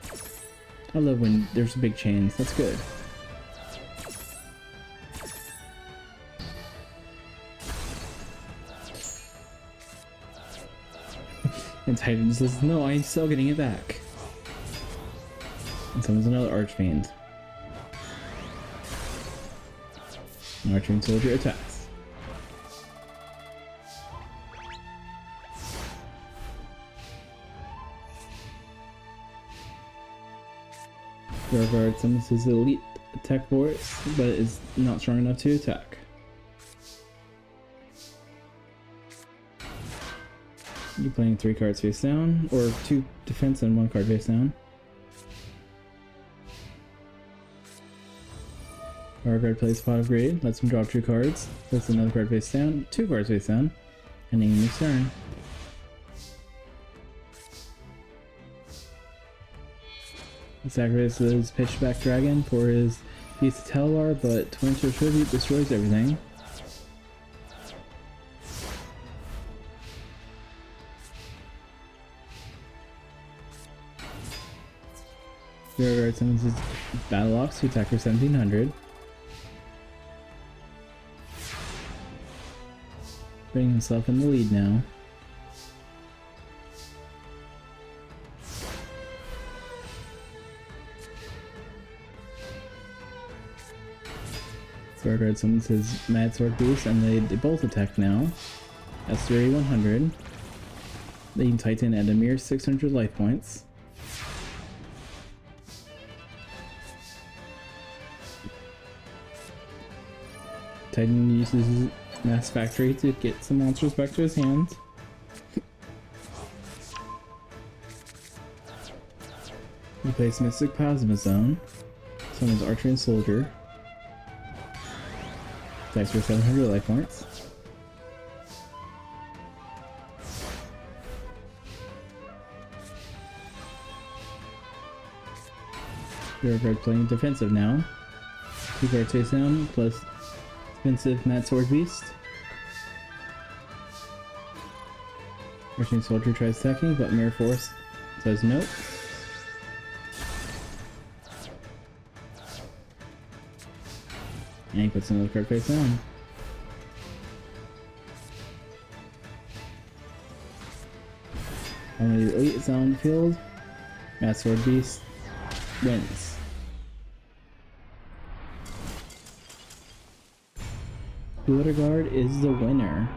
[SPEAKER 1] I love when there's big chains, that's good. And Titan says, no, I'm still getting it back. And summons another Archfiend. An Archfiend Soldier attacks. Beauregard summons his elite attack force, but is not strong enough to attack. You're playing 3 cards face down, or 2 defense and 1 card face down. Beauregard plays Pot of Greed, lets him draw 2 cards, puts another card face down, 2 cards face down, ending his turn. He sacrifices Pitchback Dragon for his piece of Telvar, but Torrential Tribute destroys everything. Beauregard summons his Battle Ox to attack for 1700. Putting himself in the lead now. Beauregard summons his Mad Sword Boost, and they both attack now. That's 3100. They can Titan at a mere 600 life points. Titan uses his Mass Factory to get some monsters back to his hands. He plays Mystic Plasma Zone. Summons Archer and Soldier. Attacks for 700 life points. Beauregard playing defensive now. 2 cards face down, plus defensive Mad Sword Beast. Marching Soldier tries attacking, but Mirror Force says nope. And he puts another card face down. Only the elite is on the field. Mad Sword Beast wins. Beauregard is the winner.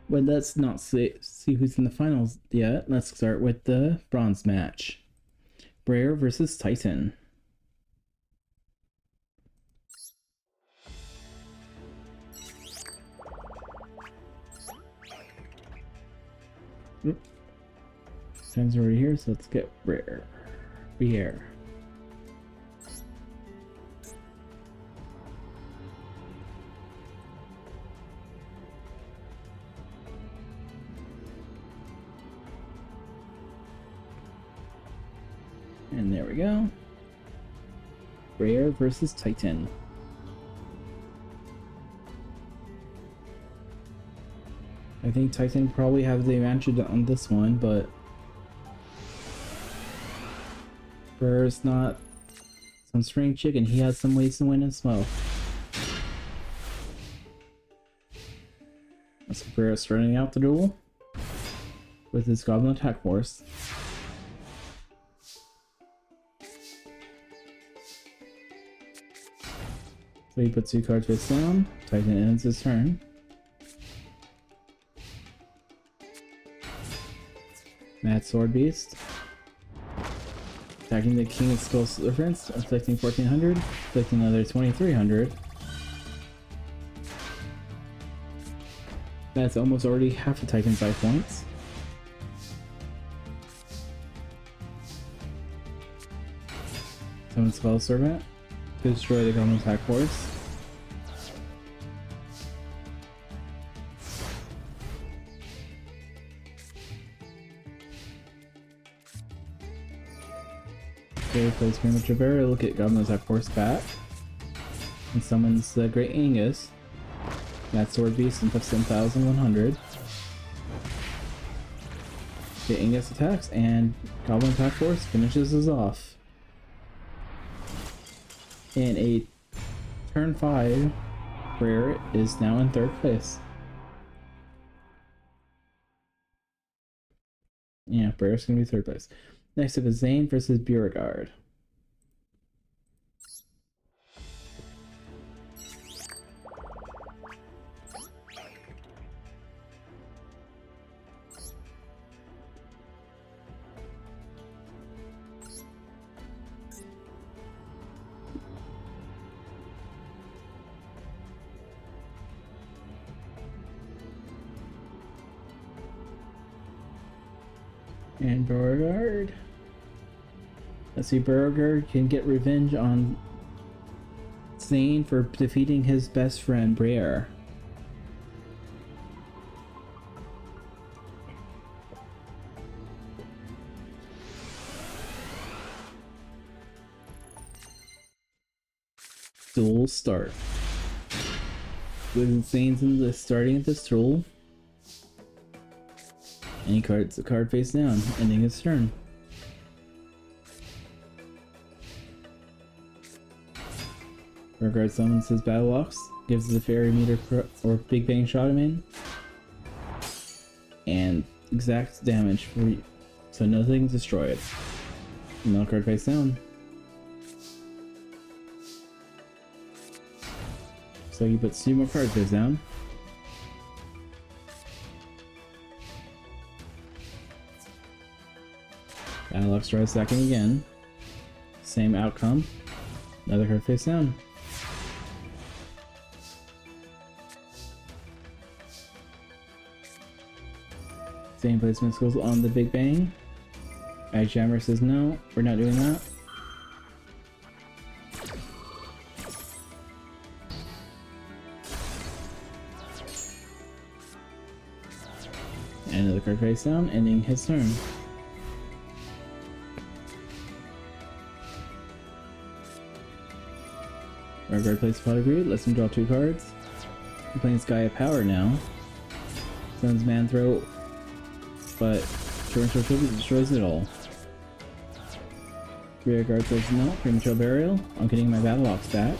[SPEAKER 1] But let's not see who's in the finals yet. Let's start with the bronze match. Brayer versus Titan. Titan's already here, so let's get Brayer. And there we go. Brayer versus Titan. I think Titan probably have the advantage on this one, but Brayer's not some spring chicken. He has some ways to win as well. Let's see Brayer starting out the duel with his Goblin Attack Force. So he puts 2 cards face down. Titan ends his turn. Mad Sword Beast. Attacking the King of Skull Serpents, inflicting 1400, inflicting another 2300. That's almost already half the Titan's life points. Summon Skull Serpent to destroy the Goblin Attack Force. Okay, plays pretty much a barrier. Look at Goblin Attack Force back. And summons the Great Angus. That Sword Beast and puts 10,100. Great Angus attacks and Goblin Attack Force finishes us off. And a turn 5 Brayer is now in 3rd place. Yeah, Brayer's gonna be 3rd place. Next up is Zane versus Beauregard. And Beauregard. Let's see, Beauregard can get revenge on Zane for defeating his best friend, Brayer. Duel start. With Zane's in the starting of this duel. And he cards the card face down, ending his turn. Beauregard summons his Battle Ox, gives the Fairy Meter or Big Bang Shot him in, and exacts damage for so nothing destroyed. Another card face down. So he puts 2 more cards face down. Battle Ox tries stacking again. Same outcome. Another card face down. Same placement goes on the Big Bang. Jammer says no, we're not doing that. And another card face down, ending his turn. Our guard plays Pot of Greed, lets him draw 2 cards. We're playing Sky of Power now. Sends Man Throw, but Torrential Tribute destroys it all. Rear guard says no, Premature Burial. I'm getting my Battle Ox back.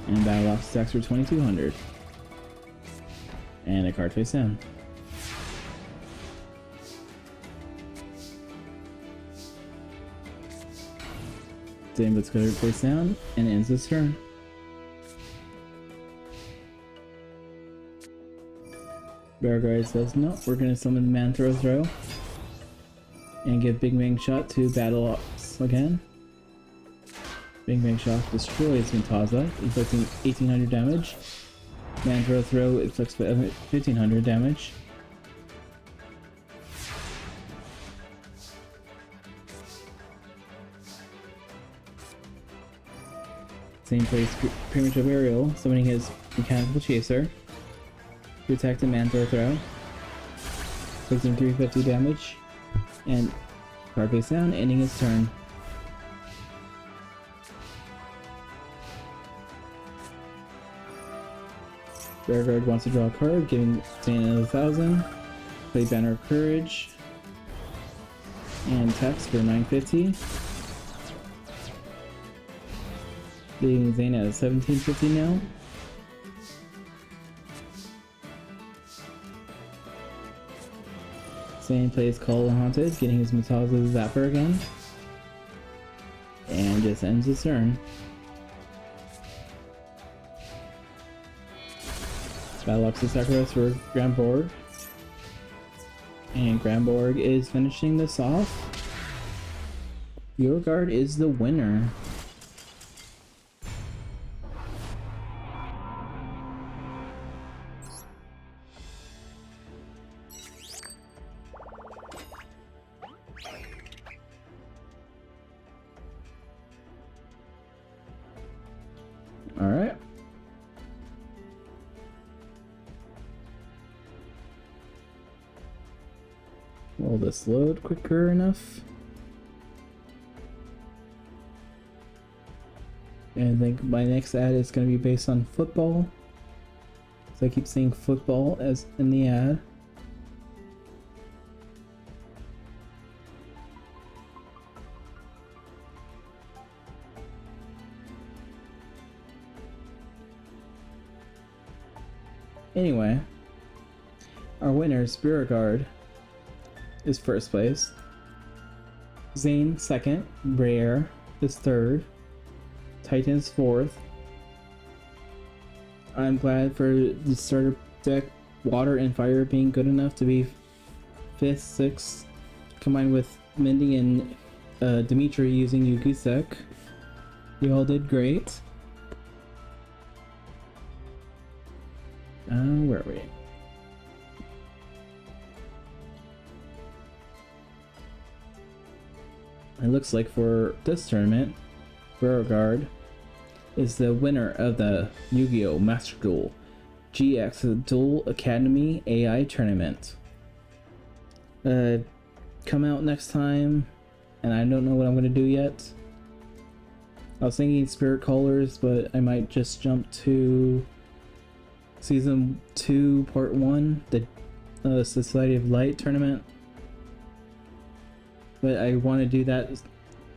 [SPEAKER 1] And Battle Ox stacks for 2200. And a card face down. Same puts card face down and ends this turn. Bear Guard says no, we're gonna summon Man Throw and give Big Bang Shot to Battle Ox again. Big Bang Shot destroys Mutaza, inflicting 1800 damage. Man Throw inflicts 1500 damage. Same plays Premature Burial, summoning his Mechanical Chaser to attack the Man Throw, inflicting 350 damage, and card face down, ending his turn. Bearguard wants to draw a card, giving Zane another 1000. Play Banner of Courage and text for 950. Leaving Zane at 1750 now. Zane plays Call the Haunted, getting his Mutaza Zapper again. And just ends his turn. Battle Ox to sacrifice for Grandborg. And Grandborg is finishing this off. Your guard is the winner. Alright. Will this load quicker enough? And I think my next ad is going to be based on football. So I keep seeing football as in the ad. Anyway, our winner, Spirit Guard, is first place. Zane second, Rare is third, Titan is fourth. I'm glad for the starter deck, Water and Fire being good enough to be fifth, sixth, combined with Mindy and Dimitri using Yugi's deck. You all did great. Where are we? It looks like for this tournament, Beauregard is the winner of the Yu-Gi-Oh! Master Duel GX Duel Academy AI Tournament. Come out next time, and I don't know what I'm going to do yet. I was thinking Spirit Callers, but I might just jump to Season 2, Part 1, the Society of Light tournament. But I want to do that.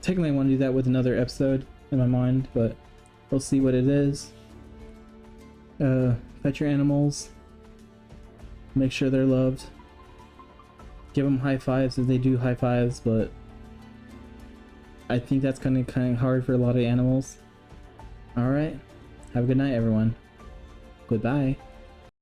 [SPEAKER 1] Technically, I want to do that with another episode in my mind, but we'll see what it is. Pet your animals. Make sure they're loved. Give them high fives if they do high fives, but I think that's kind of hard for a lot of animals. Alright. Have a good night, everyone. Goodbye.